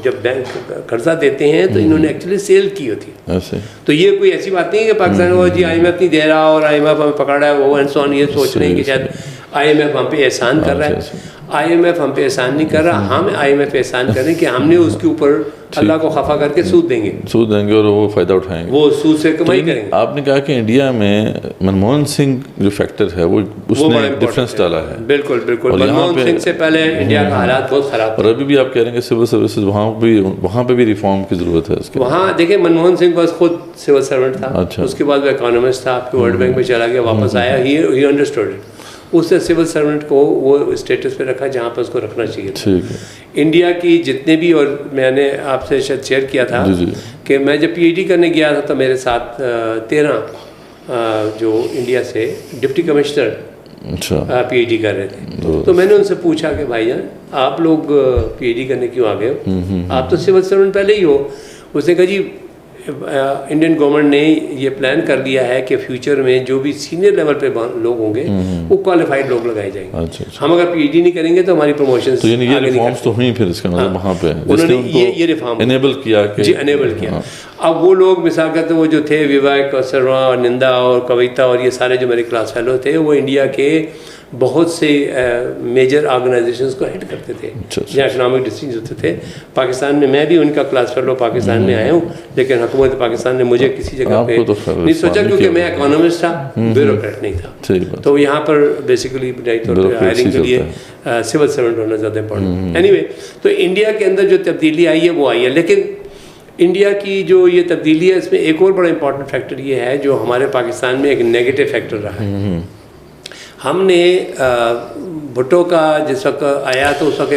जब बैंक कर्जा देते हैं तो इन्होंने एक्चुअली सेल की होती है। तो ये कोई ऐसी बात नहीं है कि पाकिस्तान वो जी IMF नहीं दे रहा और IMF हमें पकड़ रहा है, वो एंड सो ऑन, ये सोच रहे हैं कि शायद IMF हम पे एहसान कर रहा है। IMF हम पे एहसान नहीं कर रहा, हम IMF एहसान करें कि हमने उसके ऊपर अल्लाह को खफा करके सूद देंगे और वो फ़ायदा उठाएंगे, वो सूद से कमाई करेंगे। आपने कहा कि इंडिया में मनमोहन सिंह जो फैक्टर है वो उसने डिफरेंस डाला है। बिल्कुल बिल्कुल, मनमोहन सिंह से पहले इंडिया का हालात बहुत ख़राब। और अभी भी आप कह रहे हैं कि सिविल सर्विसेज वहाँ पे भी रिफॉर्म की ज़रूरत है। वहाँ देखिए, मनमोहन सिंह बस खुद सिविल सर्वेंट था। अच्छा। उसके बाद वो इकोनॉमिस्ट था, आपके वर्ल्ड बैंक में चला गया, वापस आया, ही अंडरस्टूड इट। उससे सिविल सर्वेंट को वो स्टेटस पे रखा जहाँ पर उसको रखना चाहिए था। इंडिया की जितने भी, और मैंने आपसे शायद शेयर किया था कि मैं जब PhD करने गया था तो मेरे साथ 13 जो इंडिया से डिप्टी कमिश्नर PhD कर रहे थे। तो मैंने उनसे पूछा कि भाईजान आप लोग PhD करने क्यों आ गए हो, आप तो सिविल सर्वेंट पहले ही हो। उसने कहा जी इंडियन गवर्नमेंट ने ये प्लान कर लिया है कि फ्यूचर में जो भी सीनियर लेवल पे लोग होंगे वो क्वालिफाइड लोग लगाए जाएंगे। अच्छा। हम अगर PhD नहीं करेंगे तो हमारी प्रमोशन तो ये रिफॉर्म्स तो हुई, फिर इसका मतलब वहाँ पे उन्होंने ये रिफॉर्म एनेबल किया जी, एनेबल किया। अब वो लोग मिसाल करते वो जो थे विवेक और शर्मा और निंदा और कविता और ये सारे जो मेरे क्लास फेलो थे, वो इंडिया के बहुत से मेजर ऑर्गेनाइजेशंस को हेड करते थे जहाँ इकनॉमिक डिसीजन होते थे। पाकिस्तान में मैं भी उनका क्लास फेलो पाकिस्तान में आया हूँ, लेकिन हुकूमत पाकिस्तान ने मुझे किसी जगह पे नहीं सोचा, क्योंकि मैं इकोनॉमिस्ट था, ब्यूरोक्रेट नहीं था। तो यहाँ पर बेसिकली बुनियादी तौर पर हायरिंग के लिए सिविल सर्वेंट होना ज़्यादा इंपॉर्टेंट। एनीवे, तो इंडिया के अंदर जो तब्दीली आई है वो आई है, लेकिन इंडिया की जो ये तब्दीली है इसमें एक और बड़ा इंपॉर्टेंट फैक्टर ये है जो हमारे पाकिस्तान में एक नेगेटिव फैक्टर रहा है। हमने भुट्टो का जिस वक्त आया तो उस वक्त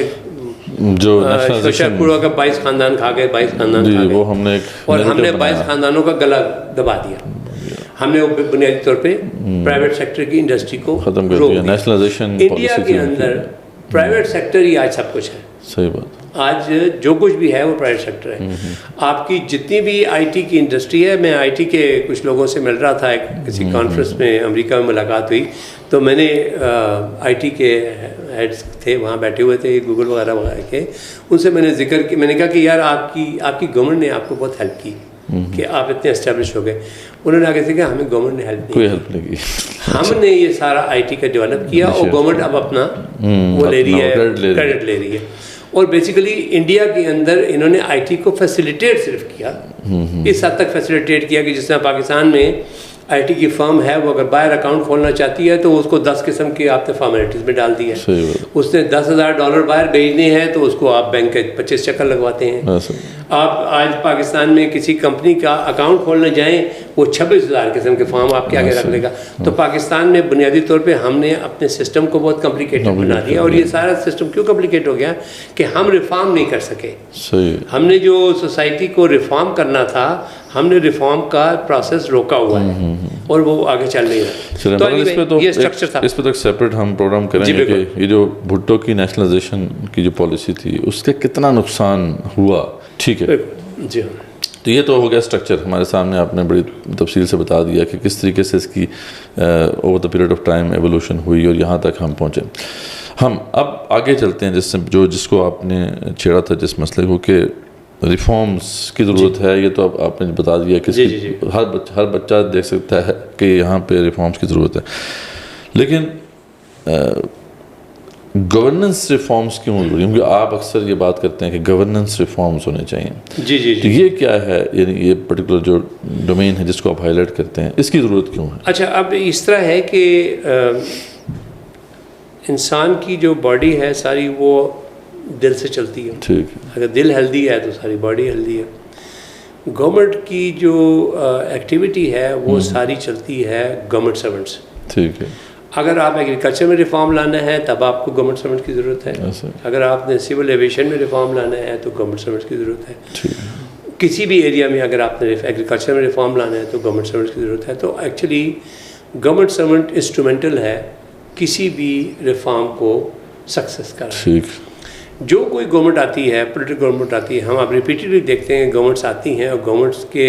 जो शोशापुरा का 22 खानदान खा गए, 22 खानदान खा गए, वो हमने और हमने 22 खानदानों का गला दबा दिया। हमने बुनियादी तौर पे प्राइवेट सेक्टर की इंडस्ट्री को खत्म कर दिया। नेशनलाइजेशन इंडिया के अंदर प्राइवेट सेक्टर ही आज सब कुछ है। सही बात। आज जो कुछ भी है वो प्राइवेट सेक्टर है। आपकी जितनी भी आईटी की इंडस्ट्री है, मैं आईटी के कुछ लोगों से मिल रहा था, किसी कॉन्फ्रेंस में अमेरिका में मुलाकात हुई, तो मैंने आईटी के हेड्स थे वहाँ बैठे हुए थे, गूगल वगैरह के, उनसे मैंने जिक्र किया, मैंने कहा कि यार आपकी गवर्नमेंट ने आपको बहुत हेल्प की कि आप इतने एस्टेब्लिश हो गए। उन्होंने आगे से कहा हमें गवर्नमेंट ने हेल्प नहीं की, हमने ये सारा आईटी का डेवलप किया और गवर्नमेंट अब अपना वो ले रही है, क्रेडिट ले रही है। और बेसिकली इंडिया के अंदर इन्होंने आईटी को फैसिलिटेट सिर्फ किया, इस हद तक फैसिलिटेट किया कि जिस तरह पाकिस्तान में आईटी की फर्म है, वो अगर बाहर अकाउंट खोलना चाहती है तो उसको 10 किस्म की आपने फॉर्मेलिटीज़ में डाल दी है। उसने $10,000 बाहर भेजने हैं तो उसको आप बैंक के 25 चक्कर लगवाते हैं। आप आज पाकिस्तान में किसी कंपनी का अकाउंट खोलने जाएं, वो 26,000 किस्म के फॉर्म आपके आगे रख लेगा। तो पाकिस्तान में बुनियादी तौर पे हमने अपने सिस्टम को बहुत कॉम्प्लिकेटेड बना दिया, और ये सारा सिस्टम क्यों कॉम्प्लिकेट हो गया कि हम रिफॉर्म नहीं कर सके। हमने जो सोसाइटी को रिफॉर्म करना था, हमने रिफॉर्म का प्रोसेस रोका हुआ है और वो आगे चल नहीं रहा। तो ये स्ट्रक्चर था। इस पे तो सेपरेट हम प्रोग्राम करेंगे कि ये जो भुट्टो की नेशनलाइजेशन की जो पॉलिसी थी उसके कितना नुकसान हुआ। ठीक है जी हाँ। तो ये तो हो गया स्ट्रक्चर, हमारे सामने आपने बड़ी तफसील से बता दिया कि किस तरीके से इसकी over the period of time evolution हुई और यहाँ तक हम पहुँचे। हम अब आगे चलते हैं जिसको आपने छेड़ा था, जिस मसले को कि रिफॉर्म्स की ज़रूरत है। ये तो अब आपने बता दिया कि हर बच्चा देख सकता है कि यहाँ पे रिफॉर्म्स की ज़रूरत है, लेकिन गवर्नेंस रिफॉर्म्स क्यों जरूरी है? क्योंकि आप अक्सर ये बात करते हैं कि गवर्नेंस रिफॉर्म्स होने चाहिए। जी। तो ये क्या है, यानी ये पर्टिकुलर जो डोमेन है जिसको आप हाईलाइट करते हैं, इसकी ज़रूरत क्यों है? अच्छा, अब इस तरह है कि इंसान की जो बॉडी है सारी वो दिल से चलती है। ठीक है। अगर दिल हेल्दी है तो सारी बॉडी हेल्दी है। गवर्नमेंट की जो एक्टिविटी है वो सारी चलती है गवर्नमेंट सर्वेंट्स। ठीक है। अगर आप एग्रीकल्चर में रिफॉर्म लाना है तब आपको गवर्नमेंट सर्वेंट की ज़रूरत है। अगर आपने सिविल एविएशन में रिफॉर्म लाना है तो गवर्नमेंट सर्वेंट की ज़रूरत है। किसी भी एरिया में अगर आपने एग्रीकल्चर में रिफॉर्म लाना है तो गवर्नमेंट सर्वेंट की ज़रूरत है। तो एक्चुअली गवर्नमेंट सर्वेंट इंस्ट्रूमेंटल है किसी भी रिफॉर्म को सक्सेस का। जो कोई गवर्नमेंट आती है, पॉलिटिकल गवर्नमेंट आती है, हम आप रिपीटेडली देखते हैं गवर्नमेंट्स आती हैं और गवर्नमेंट्स के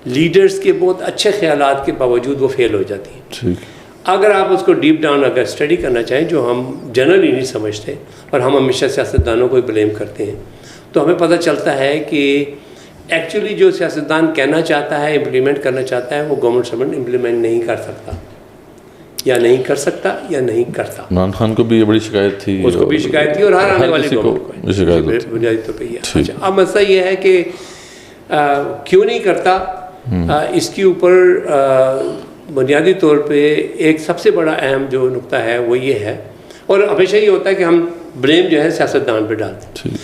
लीडर्स के बहुत अच्छे ख्यालात के बावजूद वो फेल हो जाती हैं। अगर आप उसको डीप डाउन अगर स्टडी करना चाहें, जो हम जनरली नहीं समझते और हम हमेशा सियासतदानों को ब्लेम करते हैं, तो हमें पता चलता है कि एक्चुअली जो सियासतदान कहना चाहता है, इम्प्लीमेंट करना चाहता है, वो गवर्नमेंट सर्वेंट इम्प्लीमेंट नहीं कर सकता, या नहीं कर सकता या नहीं करता। इमरान खान को भी ये बड़ी शिकायत थी, उसको भी शिकायत थी और हर आने वाले को शिकायत बुनियादी तौर पर। अच्छा, अब मसला ये है कि क्यों नहीं करता, इसके ऊपर बुनियादी तौर पे एक सबसे बड़ा अहम जो नुक्ता है वो ये है, और हमेशा ये होता है कि हम ब्लेम जो है सियासतदान पे डालते हैं।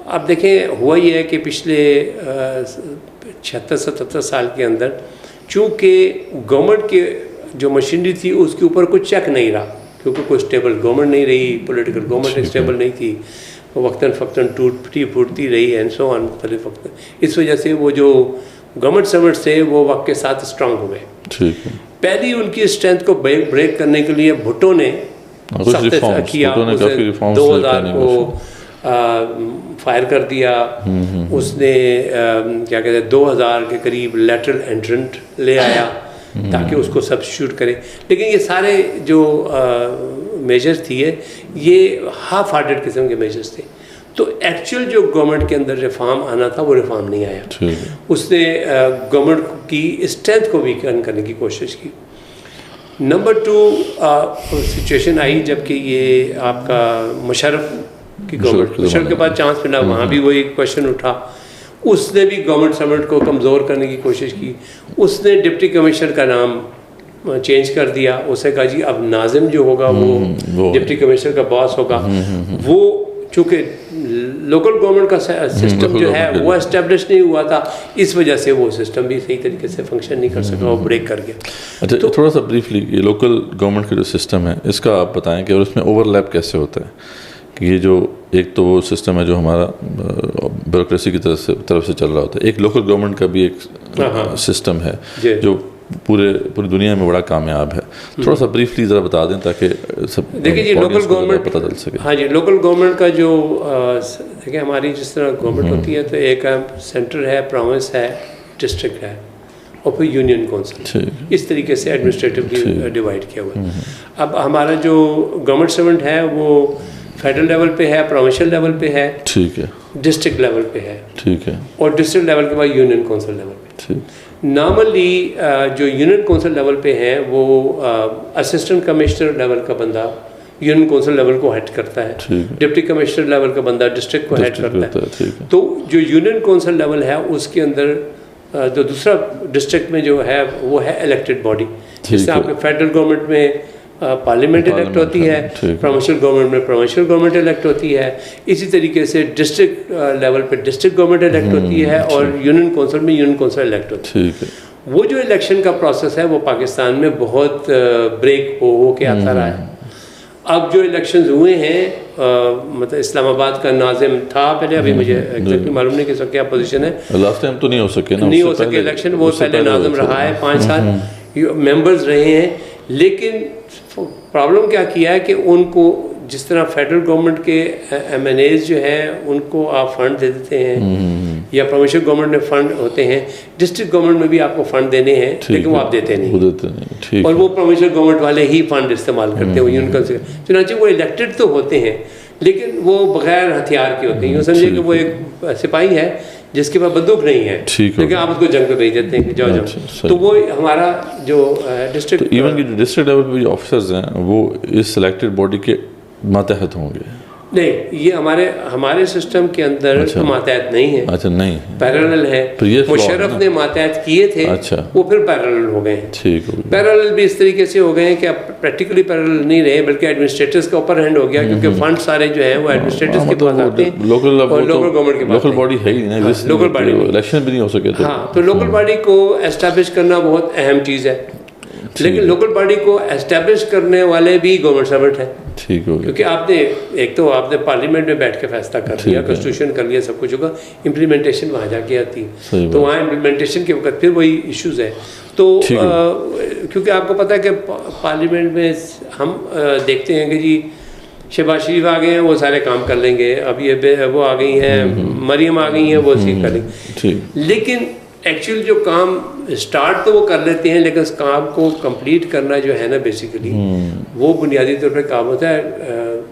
अब देखें, हुआ ये है कि पिछले 76-77 साल के अंदर चूँकि गवर्नमेंट के जो मशीनरी थी उसके ऊपर कुछ चेक नहीं रहा, क्योंकि कोई स्टेबल गवर्नमेंट नहीं रही, पॉलिटिकल गवर्नमेंट स्टेबल नहीं थी, वक्तन फ़क्तन टूटती फूटती रही एंड सो ऑन मुख्तलिफ वक्त। इस वजह से वो जो गवर्नमेंट सर्वेंट्स थे वो वक्त के साथ स्ट्रांग हो गए। पहली उनकी स्ट्रेंथ को ब्रेक करने के लिए भुट्टो ने किया, 2000 को फायर कर दिया, उसने क्या कहते हैं 2000 के करीब लेटरल एंट्रेंट ले आया ताकि उसको सब्स्टिट्यूट करें। लेकिन ये सारे जो मेजर्स थी ये हाफ हार्टेड किस्म के मेजर्स थे। तो एक्चुअल जो गवर्नमेंट के अंदर रिफॉर्म आना था वो रिफॉर्म नहीं आया। उसने गवर्नमेंट की स्ट्रेंथ को वीकन करने की कोशिश की। नंबर 2 सिचुएशन आई जबकि ये आपका मुशर्रफ की गवर्नमेंट, मुशर्रफ के बाद चांस मिला, वहाँ भी वही क्वेश्चन उठा। उसने भी गवर्नमेंट सर्वेंट को कमज़ोर करने की कोशिश की। उसने डिप्टी कमिश्नर का नाम चेंज कर दिया। उसने कहा जी अब नाजिम जो होगा वो डिप्टी कमिश्नर का बॉस होगा। वो चूँकि लोकल गवर्नमेंट का सिस्टम जो है वो एस्टेब्लिश नहीं हुआ था, इस वजह से वो सिस्टम भी सही तरीके से फंक्शन नहीं कर सका, वो ब्रेक कर गया। अच्छा, तो थोड़ा सा ब्रीफली ये लोकल गवर्नमेंट का जो सिस्टम है इसका आप बताएं कि और उसमें ओवरलैप कैसे होता है कि ये जो एक तो वो सिस्टम है जो हमारा ब्यूरोक्रेसी की तरफ से चल रहा होता है, एक लोकल गवर्नमेंट का भी एक सिस्टम है जो पूरी दुनिया में बड़ा कामयाब है। थोड़ा सा ब्रीफली ज़रा बता दें ताकि सब देखिए जी लोकल गवर्नमेंट पता चल सके। हाँ जी, लोकल गवर्नमेंट का जो देखिए हमारी जिस तरह गवर्नमेंट होती है तो एक सेंटर है, प्रोविंस है, डिस्ट्रिक्ट है और फिर यूनियन काउंसिल, इस तरीके से एडमिनिस्ट्रेटिवली डिवाइड किया हुआ है। अब हमारा जो गवर्नमेंट सर्वेंट है वो फेडरल लेवल पे है, प्रोविंशियल लेवल पे है, ठीक है, डिस्ट्रिक्ट लेवल पे है, ठीक है, और डिस्ट्रिक्ट लेवल के बाद यूनियन काउंसिल लेवल पे। नॉर्मली जो यूनियन काउंसिल लेवल पे है वो असिस्टेंट कमिश्नर लेवल का बंदा यूनियन काउंसिल लेवल को हेड करता है, डिप्टी कमिश्नर लेवल का बंदा डिस्ट्रिक्ट को हेड करता है। तो जो यूनियन काउंसिल लेवल है उसके अंदर जो दूसरा डिस्ट्रिक्ट में जो है वो है इलेक्टेड बॉडी, जिससे आपके फेडरल गवर्नमेंट में पार्लियामेंट इलेक्ट होती है, प्रोविंशियल गवर्नमेंट में प्रोविंशियल गवर्नमेंट इलेक्ट होती है, इसी तरीके से डिस्ट्रिक्ट लेवल पे डिस्ट्रिक्ट गवर्नमेंट इलेक्ट होती है और यूनियन काउंसिल में यूनियन काउंसिल इलेक्ट होती है। वो जो इलेक्शन का प्रोसेस है वो पाकिस्तान में बहुत ब्रेक हो के आता रहा है। अब जो इलेक्शंस हुए हैं मतलब इस्लामाबाद का नाजिम था पहले, अभी मुझे एग्जैक्टली मालूम नहीं कि क्या पोजीशन है, लास्ट टाइम तो नहीं हो सके ना, नहीं हो सके इलेक्शन, वो पहले नाजिम रहा है 5 साल, मेंबर्स रहे हैं। लेकिन प्रॉब्लम क्या किया है कि उनको जिस तरह फेडरल गवर्नमेंट के MNAs जो हैं उनको आप फंड दे देते हैं या प्रोविंशियल गवर्नमेंट में फंड होते हैं, डिस्ट्रिक्ट गवर्नमेंट में भी आपको फंड देने हैं लेकिन वो आप देते नहीं, और वो प्रोविंशियल गवर्नमेंट वाले ही फंड इस्तेमाल करते हैं यूनियन से। चुनांचे वो इलेक्टेड तो होते हैं लेकिन वो बगैर हथियार के होते हैं। यूँ समझिए कि वो एक सिपाही है जिसके पास बंदूक नहीं है, लेकिन आप उसको जंग पे भेज देते हैं कि जाओ जाओ। तो वो हमारा जो डिस्ट्रिक्ट इवन की डिस्ट्रिक्ट लेवल पे जो ऑफिसर्स हैं वो इस सिलेक्टेड बॉडी के मातहत होंगे? नहीं, ये हमारे सिस्टम के अंदर तो मातहत नहीं है। अच्छा, नहीं, पैरेलल है। मुशर्रफ ने मातहत किए थे, वो फिर पैरेलल हो गए हैं। ठीक है, पैरेलल भी इस तरीके से हो गए हैं कि अब प्रैक्टिकली पैरेलल नहीं रहे बल्कि एडमिनिस्ट्रेटर्स का ऊपर हैंड हो गया, क्योंकि फंड सारे जो है वो एडमिनिस्ट्रेटर्स के पास आते हैं, लोकल गवर्नमेंट के पास। लोकल बॉडी है ही नहीं, लोकल बॉडी इलेक्शन भी नहीं हो सके। हाँ, तो लोकल बॉडी को एस्टैब्लिश करना बहुत अहम चीज़ है, लेकिन लोकल बॉडी को एस्टैब्लिश करने वाले भी गवर्नमेंट सर्वेंट है। ठीक हो, क्योंकि आपने पार्लियामेंट में बैठ के फैसला कर लिया, कॉन्स्टिट्यूशन कर लिया, सब कुछ होगा, इम्प्लीमेंटेशन वहाँ जाके आती है, तो वहाँ इम्प्लीमेंटेशन के वक्त फिर वही इश्यूज है। तो क्योंकि आपको पता है कि पार्लियामेंट में हम देखते हैं कि जी शहबाज शरीफ आ गए हैं, वो सारे काम कर लेंगे, अब ये वो आ गई हैं, मरियम आ गई हैं, वो कर लेंगे, लेकिन एक्चुअल जो काम स्टार्ट तो वो कर लेते हैं लेकिन उस काम को कंप्लीट करना जो है ना बेसिकली वो बुनियादी तौर पे काम होता है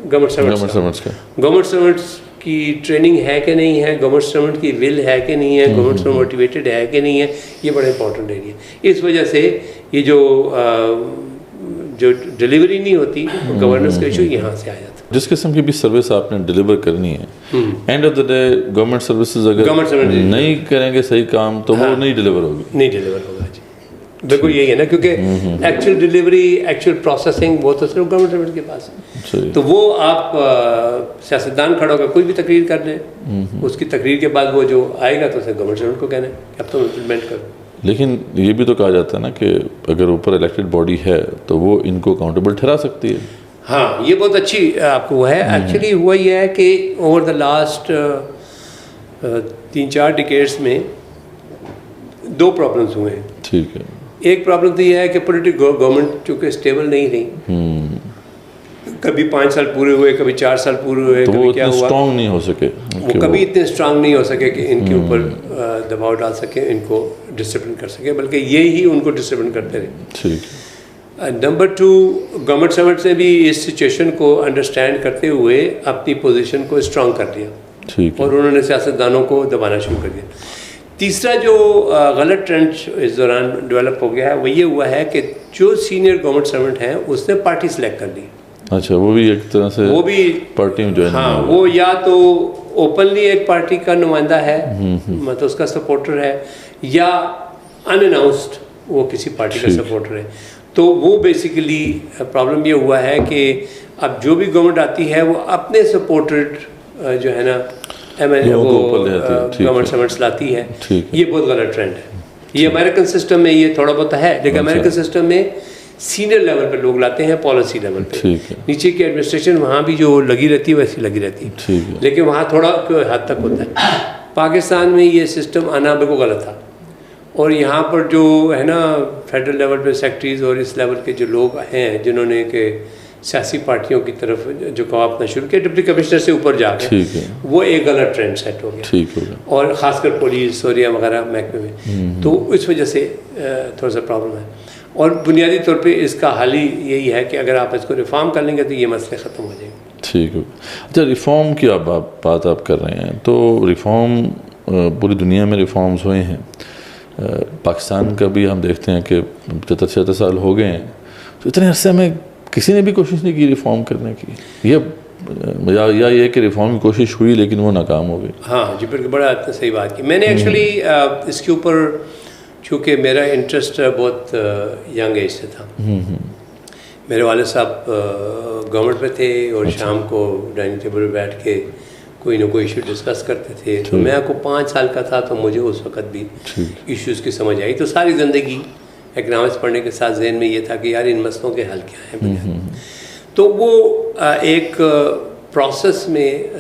गवर्नमेंट सर्वेंट्स का। गवर्नमेंट सर्वेंट्स की ट्रेनिंग है कि नहीं है, गवर्नमेंट सर्वेंट की विल है कि नहीं है, गवर्नमेंट सर्वेंट मोटिवेटेड है कि नहीं है, ये बड़ा इंपॉर्टेंट एरिया। इस वजह से ये जो डिलीवरी नहीं होती गवर्नेंस का इशू यहाँ से आ जाता है। जिस किस्म की भी सर्विस आपने डिलीवर करनी है, and of the day government services अगर नहीं करेंगे सही काम तो वो नहीं डिलीवर होगी, नहीं डिलीवर होगा जी। बिल्कुल यही है ना, क्योंकि एक्चुअल डिलीवरी, एक्चुअल प्रोसेसिंग वो तो सिर्फ गवर्नमेंट सर्वेंट के पास है। तो वो आप सियासतदान खड़ा होकर कोई भी तकरीर कर ले, उसकी तकरीर के बाद वो जो आएगा तो उसे गवर्नमेंट सर्वेंट को कहना है अब तुम इम्प्लीमेंट करो। लेकिन ये भी तो कहा जाता है ना कि अगर ऊपर इलेक्टेड बॉडी है तो वो इनको अकाउंटेबल ठहरा सकती है। हाँ, ये बहुत अच्छी आपको वो है। एक्चुअली हुआ ये है कि ओवर द लास्ट 3-4 डिकेड्स में 2 प्रॉब्लम्स हुए हैं। ठीक है, एक प्रॉब्लम तो ये है कि पॉलिटिकल गवर्नमेंट चूँकि स्टेबल नहीं रही, कभी 5 साल पूरे हुए, कभी 4 साल पूरे हुए, तो कभी क्या हुआ, स्ट्रांग नहीं हो सके, वो कभी इतने स्ट्रांग नहीं हो सके कि इनके ऊपर दबाव डाल सके, इनको डिसिप्लिन कर सके, बल्कि ये ही उनको डिसिप्लिन करते रहे। ठीक है। नंबर 2, गवर्नमेंट सर्वेंट्स ने भी इस सिचुएशन को अंडरस्टैंड करते हुए अपनी पोजीशन को स्ट्रांग कर दिया, ठीक है, और उन्होंने सियासतदानों को दबाना शुरू कर दिया। तीसरा जो गलत ट्रेंड इस दौरान डेवलप हो गया है वो ये हुआ है कि जो सीनियर गवर्नमेंट सर्वेंट हैं उसने पार्टी सेलेक्ट कर ली। अच्छा, वो भी एक तरह से वो भी पार्टी में ज्वाइन? हाँ, वो या तो ओपनली एक पार्टी का नुमाइंदा है, मतलब उसका सपोर्टर है, या अनअनाउंस्ड वो किसी पार्टी का सपोर्टर है। तो वो बेसिकली प्रॉब्लम ये हुआ है कि अब जो भी गवर्नमेंट आती है वो अपने सपोर्टेड जो है ना गवर्नमेंट सर्वेंट्स लाती है। ये बहुत गलत ट्रेंड है। ये अमेरिकन सिस्टम में ये थोड़ा बहुत है, लेकिन अमेरिकन सिस्टम में सीनियर लेवल पे लोग लाते हैं, पॉलिसी लेवल पे। नीचे की एडमिनिस्ट्रेशन वहाँ भी जो लगी रहती है वैसी लगी रहती है, लेकिन वहाँ थोड़ा हद तक होता है। पाकिस्तान में ये सिस्टम आना बिल्कुल गलत था, और यहाँ पर जो है ना फेडरल लेवल पे सेक्रेटरीज और इस लेवल के जो लोग हैं जिन्होंने के सियासी पार्टियों की तरफ जो काम अपना शुरू किया डिप्टी कमिश्नर से ऊपर जाके, वो एक गलत ट्रेंड सेट हो गया, और ख़ासकर पुलिस और या वगैरह महकमे में। तो इस वजह से थोड़ा सा प्रॉब्लम है, और बुनियादी तौर पे इसका हल ही यही है कि अगर आप इसको रिफॉर्म कर लेंगे तो ये मसले ख़त्म हो जाएंगे। ठीक है। अच्छा, रिफॉर्म की बात आप कर रहे हैं, तो रिफॉर्म पूरी दुनिया में रिफॉर्म्स हुए हैं। पाकिस्तान का भी हम देखते हैं कि 75 साल हो गए हैं, तो इतने अरसे में किसी ने भी कोशिश नहीं की रिफॉर्म करने की, या ये कि रिफॉर्म की कोशिश हुई लेकिन वो नाकाम हो गई। हाँ जी, बिल्कुल, बड़ा सही बात की। मैंने एक्चुअली इसके ऊपर, चूँकि मेरा इंटरेस्ट बहुत यंग एज से था, मेरे वाले साहब गवर्नमेंट में थे और शाम को डाइनिंग टेबल पर बैठ के कोई ना कोई इशू डिस्कस करते थे। तो मैं को 5 साल का था, तो मुझे उस वक़्त भी इश्यूज़ की समझ आई। तो सारी ज़िंदगी इकनॉमिक्स पढ़ने के साथ जहन में ये था कि यार इन मसलों के हल क्या हैं। तो वो एक प्रोसेस में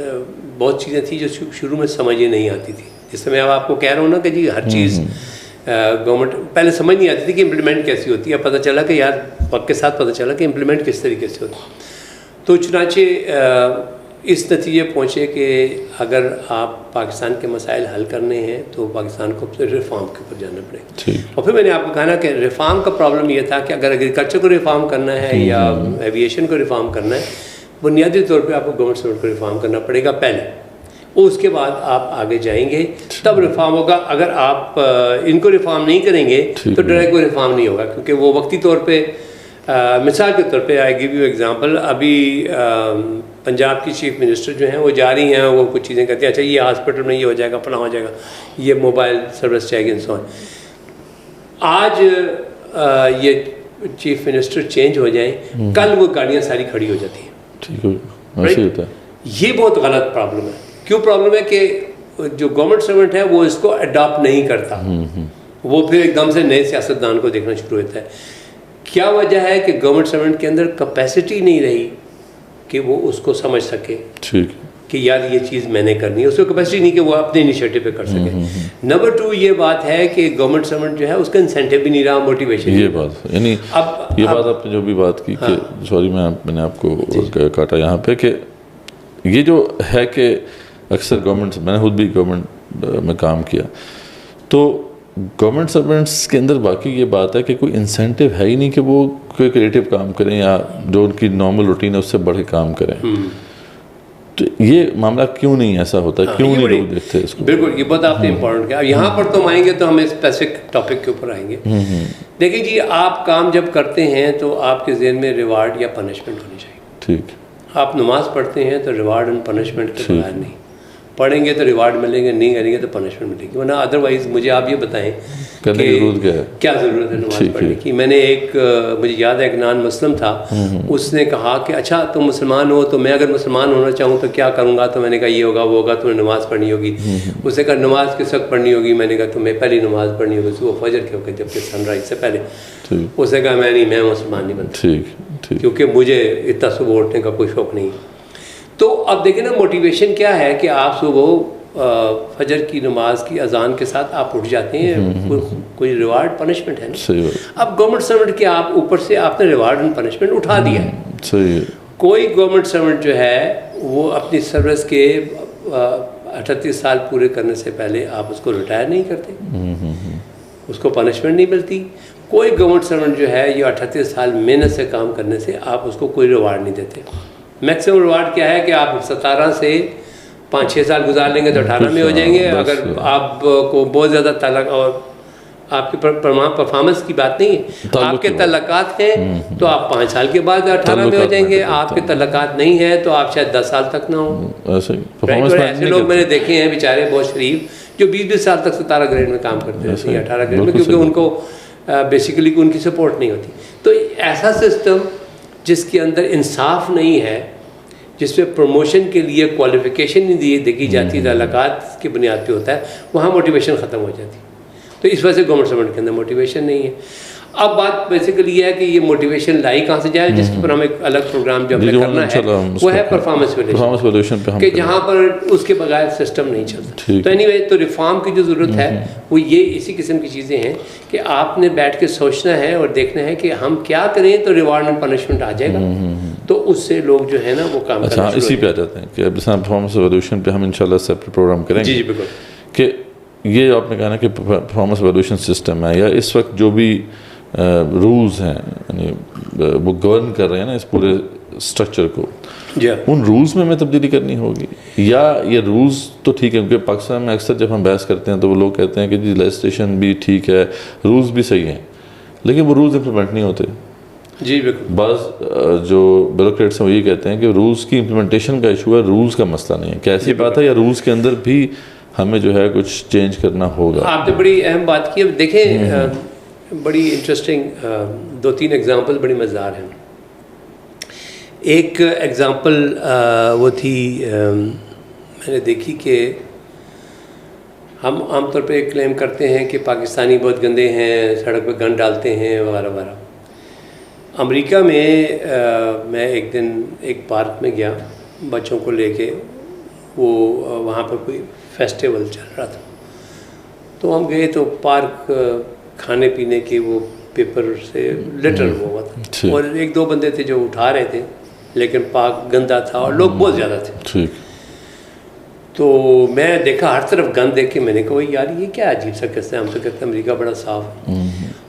बहुत चीज़ें थी जो शुरू में समझ ही नहीं आती थी। जिस मैं अब आपको कह रहा हूँ ना कि जी हर चीज़ गवर्नमेंट पहले समझ नहीं आती थी कि इम्प्लीमेंट कैसी होती है। पता चला कि यार वक्त के साथ पता चला कि इम्प्लीमेंट किस तरीके से होती है। तो चुनाचे इस नतीजे पहुँचे कि अगर आप पाकिस्तान के मसाइल हल करने हैं तो पाकिस्तान को रिफॉर्म के ऊपर जाना पड़ेगा। और फिर मैंने आपको कहा ना कि रिफॉर्म का प्रॉब्लम ये था कि अगर एग्रीकल्चर को रिफॉर्म करना है या एविएशन को रिफॉर्म करना है, बुनियादी तौर पे आपको गवर्नमेंट सर्वेंट को रिफॉर्म करना पड़ेगा पहले, उसके बाद आप आगे जाएंगे तब रिफॉर्म होगा। अगर आप इनको रिफॉर्म नहीं करेंगे तो डायरेक्ट कोई रिफॉर्म नहीं होगा, क्योंकि वो वक्ती तौर पर मिसाल के तौर पे आई गिव यू एग्जांपल, अभी पंजाब की चीफ मिनिस्टर जो हैं वो जा रही हैं, वो कुछ चीज़ें कहती हैं, अच्छा ये हॉस्पिटल में ये हो जाएगा, फला हो जाएगा, ये मोबाइल सर्विस चाहिए, इन सोन। आज ये चीफ मिनिस्टर चेंज हो जाए, कल वो गाड़ियाँ सारी खड़ी हो जाती हैं। ठीक है, ऐसे होता है। ये बहुत गलत प्रॉब्लम है। क्यों प्रॉब्लम है कि जो गवर्नमेंट सर्वेंट है वो इसको अडॉप्ट नहीं करता, वो फिर एकदम से नए सियासतदान को देखना शुरू होता है। क्या वजह है कि गवर्नमेंट सर्वेंट के अंदर कैपेसिटी नहीं रही कि वो उसको समझ सके ठीक कि यार ये चीज़ मैंने करनी है, उसको कैपेसिटी नहीं कि वो अपने इनिशिएटिव पे कर सके। नंबर 2 ये बात है कि गवर्नमेंट सर्वेंट जो है उसका इंसेंटिव भी नहीं रहा, मोटिवेशन। ये बात यानी ये बात आपने जो भी बात की कि सॉरी मैंने आपको काटा यहाँ पे, कि ये जो है कि अक्सर गवर्नमेंट, मैंने खुद भी गवर्नमेंट में काम किया, तो गवर्नमेंट सर्वेंट्स के अंदर बाकी ये बात है कि कोई इंसेंटिव है ही नहीं कि वो कोई क्रिएटिव काम करें या जो उनकी नॉर्मल रूटीन है उससे बढ़ के काम करें। तो ये मामला क्यों नहीं ऐसा होता है, क्यों नहीं लोग देखते इसको? बिल्कुल, ये बहुत आपने इंपॉर्टेंट किया। यहाँ पर तो हम आएंगे तो हम स्पेसिफिक टॉपिक के ऊपर आएंगे। देखिए जी, आप काम जब करते हैं तो आपके ज़हन में रिवार्ड या पनिशमेंट होनी चाहिए। ठीक, आप नमाज पढ़ते हैं तो रिवार्ड एंड पनिशमेंट के बगैर नहीं, पढ़ेंगे तो रिवार्ड मिलेंगे, नहीं करेंगे तो पनिशमेंट मिलेगी, वरना अदरवाइज मुझे आप ये बताएं करने की जरूरत क्या है, क्या ज़रूरत है नमाज पढ़ने की। मैंने एक मुझे याद है एक नॉन मुस्लिम था, उसने कहा कि अच्छा तुम मुसलमान हो तो मैं अगर मुसलमान होना चाहूँ तो क्या करूँगा? तो मैंने कहा ये होगा वो होगा, तुम्हें नमाज़ पढ़नी होगी। उसने कहा नमाज किस वक्त पढ़नी होगी? मैंने कहा तुम्हें पहली नमाज़ पढ़नी होगी सुबह फजर के वक्त जबकि सनराइज से पहले। उसने कहा मैं मुसलमान नहीं बनता, क्योंकि मुझे इतना सुबह उठने का कोई शौक़ नहीं। तो अब देखिए ना, मोटिवेशन क्या है कि आप सुबह फजर की नमाज की अजान के साथ आप उठ जाते हैं, कोई रिवार्ड पनिशमेंट है ना। अब गवर्नमेंट सर्वेंट के आप ऊपर से आपने रिवार्ड एंड पनिशमेंट उठा दिया है। सही है। कोई गवर्नमेंट सर्वेंट जो है वो अपनी सर्विस के 38 साल पूरे करने से पहले आप उसको रिटायर नहीं करते, उसको पनिशमेंट नहीं मिलती। कोई गवर्नमेंट सर्वेंट जो है ये 38 साल मेहनत से काम करने से आप उसको कोई रिवार्ड नहीं देते। मैक्सिमम रिवार्ड क्या है कि आप 17 से 5-6 साल गुजार लेंगे तो 18 में हो जाएंगे। अगर आपको बहुत ज़्यादा तलाक और आपकी परफॉर्मेंस की बात नहीं है। आपके तल्लकात हैं तो आप 5 साल के बाद 18 में हो जाएंगे, आपके तल्लकात नहीं है तो आप शायद 10 साल तक ना हो। ऐसे लोग मैंने देखे हैं बेचारे बहुत शरीफ जो 20-20 साल तक 17 ग्रेड में काम करते रहते हैं, 18 ग्रेड में, क्योंकि उनको बेसिकली उनकी सपोर्ट नहीं होती। तो ऐसा सिस्टम जिसके अंदर इंसाफ नहीं है, जिसमें प्रमोशन के लिए क्वालिफिकेशन नहीं देखी जाती, तल्लकात की बुनियाद पे होता है, वहाँ मोटिवेशन ख़त्म हो जाती है। तो इस वजह से गवर्नमेंट सर्वेंट के अंदर मोटिवेशन नहीं है। अब बात बेसिकली ये है कि ये मोटिवेशन लाई कहाँ से जाए, जिसके ऊपर हम एक अलग प्रोग्राम जो हमें करना है वो है परफॉर्मेंस वैल्यूएशन पे, कि जहाँ पर उसके बगैर सिस्टम नहीं चलता। तो एनीवे, तो रिफॉर्म की जो ज़रूरत है वो ये इसी किस्म की चीज़ें हैं कि आपने बैठ के सोचना है और देखना है कि हम क्या करें तो रिवार्ड एंड पनिशमेंट आ जाएगा, तो उससे लोग जो है ना वो काम करना शुरू इसी पे आ जाते हैं कि अब परफॉर्मेंस वैल्यूएशन पे हम इंशाल्लाह सेपरेट प्रोग्राम करेंगे। जी बिल्कुल। कि ये आपने कहा ना कि परफॉर्मेंस वैल्यूएशन सिस्टम है, या इस वक्त जो भी रूल्स हैं यानी वो गवर्न कर रहे हैं ना इस पूरे स्ट्रक्चर को, उन रूल्स में हमें तब्दीली करनी होगी, या ये रूल्स तो ठीक है, क्योंकि पाकिस्तान में अक्सर जब हम बहस करते हैं तो वो लोग कहते हैं कि जी लेजिस्लेशन भी ठीक है, रूल्स भी सही हैं, लेकिन वो रूल्स इम्प्लीमेंट नहीं होते। जी बिल्कुल। बस जो ब्यूरोक्रेट्स हैं वो ये कहते हैं कि रूल्स की इम्प्लीमेंटेशन का इशू है, रूल्स का मसला नहीं है। क्या ऐसी बात है, या रूल्स के अंदर भी हमें जो है कुछ चेंज करना होगा? आपने बड़ी अहम बात की। अब देखें, बड़ी इंटरेस्टिंग 2-3 एग्जांपल बड़ी मज़ेदार हैं। एक एग्जांपल वो थी, मैंने देखी कि हम आमतौर पे क्लेम करते हैं कि पाकिस्तानी बहुत गंदे हैं, सड़क पे गन डालते हैं वगैरह वगैरह। अमेरिका में मैं एक दिन एक पार्क में गया बच्चों को लेके, वो वहाँ पर कोई फेस्टिवल चल रहा था, तो हम गए तो पार्क खाने पीने के वो पेपर से लिटर हुआ था, और 1-2 बंदे थे जो उठा रहे थे, लेकिन पार्क गंदा था और लोग बहुत ज़्यादा थे। तो मैं देखा हर तरफ गंद देख के मैंने कहा यार ये क्या अजीब सा कैसे, हम तो कहते हैं अमेरिका बड़ा साफ है।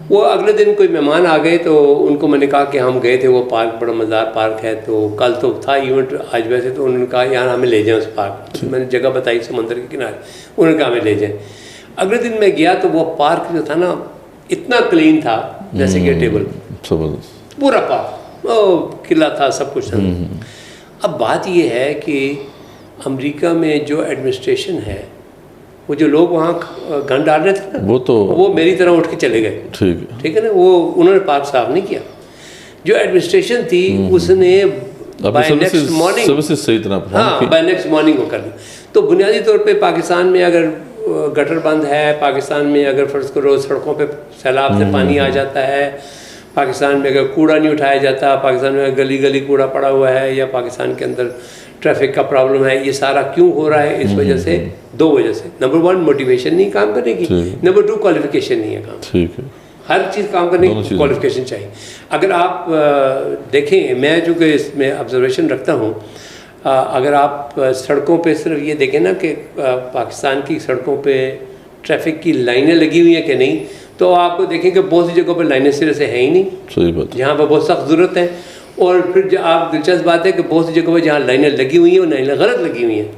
वो अगले दिन कोई मेहमान आ गए तो उनको मैंने कहा कि हम गए थे वो पार्क, बड़ा मज़ेदार पार्क है, तो कल तो था इवेंट आज वैसे, तो उन्होंने कहा यार हमें ले जाएं उस पार्क। तो मैंने जगह बताई समंदर के किनारे, उन्होंने कहा हमें ले जाएं। अगले दिन मैं गया तो वो पार्क जो था ना इतना क्लीन था जैसे कि टेबल, पूरा पार्क, किला था, सब कुछ था। अब बात ये है कि अमेरिका में जो एडमिनिस्ट्रेशन है, वो जो लोग वहाँ गन डाल रहे थे ना, वो मेरी तरह उठ के चले गए। ठीक है ना, वो उन्होंने पार्क साफ नहीं किया। जो एडमिनिस्ट्रेशन थी उसने बाय नेक्स्ट मॉर्निंग वो कर दी। तो बुनियादी तौर पे पाकिस्तान में अगर गटर बंद है, पाकिस्तान में अगर फर्ज करो सड़कों पे सैलाब से पानी आ जाता है, पाकिस्तान में अगर कूड़ा नहीं उठाया जाता, पाकिस्तान में गली गली कूड़ा पड़ा हुआ है, या पाकिस्तान के अंदर ट्रैफिक का प्रॉब्लम है, ये सारा क्यों हो रहा है? इस वजह से 2 वजह से। नंबर 1 मोटिवेशन नहीं काम करने की, नंबर 2 क्वालिफिकेशन नहीं है काम। ठीक है, हर चीज़ काम करने की क्वालिफिकेशन चाहिए। अगर आप देखें, मैं जो कि इसमें ऑब्जर्वेशन रखता हूँ, अगर आप सड़कों पे सिर्फ ये देखें ना कि पाकिस्तान की सड़कों पे ट्रैफिक की लाइनें लगी हुई हैं कि नहीं, तो आपको देखें कि बहुत सी जगहों पर लाइनें सिरे से है ही नहीं, सही बात, जहाँ पर बहुत सख्त ज़रूरत है। और फिर आप दिलचस्प बात है कि बहुत सी जगहों पर जहाँ लाइनें लगी हुई हैं वो लाइनें गलत लगी हुई हैं,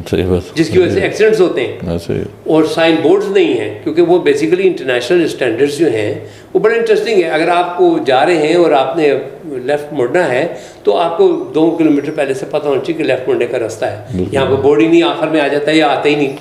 सही बात, जिसकी वजह से एक्सीडेंट्स होते हैं। और साइन बोर्ड्स नहीं हैं, क्योंकि वो बेसिकली इंटरनेशनल स्टैंडर्ड्स जो हैं वो बड़े इंटरेस्टिंग है। अगर आपको जा रहे हैं और आपने लेफ़्ट मुड़ना है तो आपको 2 किलोमीटर पहले से पता होना चाहिए कि लेफ़्ट मुड़ने का रास्ता है। यहाँ पर बोर्ड ही नहीं, आखिर में आ जाता है या आता ही नहीं।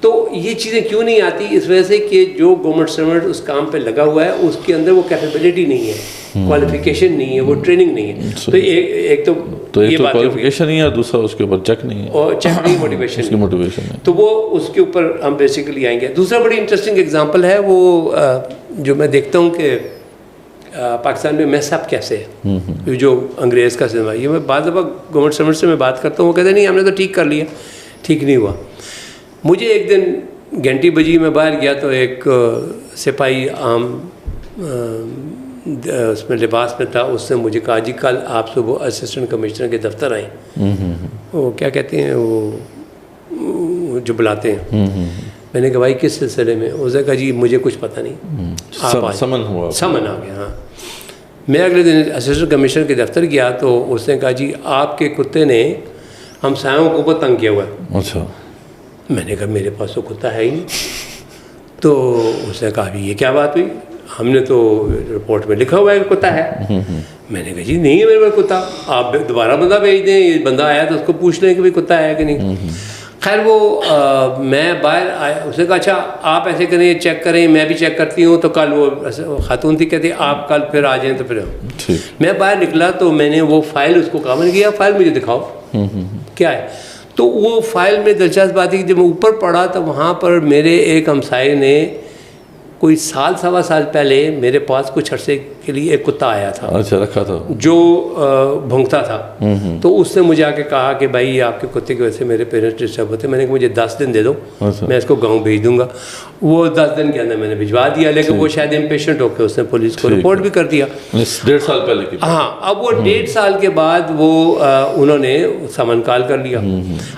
तो ये चीज़ें क्यों नहीं आती? इस वजह से कि जो गवर्नमेंट सर्वेंट उस काम पे लगा हुआ है उसके अंदर वो कैपेबिलिटी नहीं है, क्वालिफिकेशन नहीं है, वो ट्रेनिंग नहीं है। तो एक तो ये बात क्वालिफिकेशन नहीं है, दूसरा उसके ऊपर चेक नहीं है, और चेक नहीं, मोटिवेशन है। तो वो उसके ऊपर हम बेसिकली आएंगे। दूसरा बड़ी इंटरेस्टिंग एग्जांपल है वो जो मैं देखता हूँ कि पाकिस्तान में मैसअप कैसे है, जो अंग्रेज़ का सिनेमा। ये मैं बाद गवर्नमेंट सर्वेंट से मैं बात करता हूँ, वो कहते नहीं हमने तो ठीक कर लिया, ठीक नहीं हुआ। मुझे एक दिन घंटी बजी, मैं बाहर गया तो एक सिपाही आम उसमें लिबास में था, उसने मुझे कहा जी कल आप सुबह असिस्टेंट कमिश्नर के दफ्तर आए, वो क्या कहते हैं वो जो बुलाते हैं। मैंने कहा भाई किस सिलसिले में? उसने कहा जी मुझे कुछ पता नहीं, आप समन आ गया। हाँ, मैं अगले दिन असिस्टेंट कमिश्नर के दफ्तर गया तो उसने कहा जी आपके कुत्ते ने हम सायों को बहुत तंग किया हुआ है। अच्छा। मैंने कहा मेरे पास तो कुत्ता है ही नहीं। तो उसने कहा ये क्या बात हुई, हमने तो रिपोर्ट में लिखा हुआ है कि कुत्ता है। मैंने कहा जी नहीं है मेरे पास कुत्ता, आप दोबारा बंदा भेज दें, ये बंदा आया तो उसको पूछ लें कि भाई कुत्ता है कि नहीं। खैर वो मैं बाहर आया, उसने कहा अच्छा आप ऐसे करें, चेक करें, मैं भी चेक करती हूँ। तो कल वो खातून थी, कहती आप कल फिर आ जाएँ। तो फिर मैं बाहर निकला तो मैंने वो फाइल उसको कहा, मैंने कहा फाइल मुझे दिखाओ क्या है। तो वो फाइल में दिलचस्प बात है कि जब मैं ऊपर पढ़ा तो वहाँ पर मेरे एक हमसाये ने कोई साल सवा साल पहले मेरे पास कुछ अरसे के लिए एक कुत्ता आया था। अच्छा, रखा था जो भौंकता था। तो उसने मुझे आके कहा कि भाई आपके कुत्ते की वजह से मेरे पेरेंट्स डिस्टर्ब होते हैं। मैंने कहा मुझे 10 दिन दे दो, मैं इसको गांव भेज दूंगा। वो 10 दिन के अंदर मैंने भिजवा दिया, लेकिन वो शायद इम्पेशेंट होकर उसने पुलिस को रिपोर्ट भी कर दिया। 1.5 साल पहले की। हाँ, अब वो 1.5 साल के बाद वो उन्होंने समन कॉल कर लिया।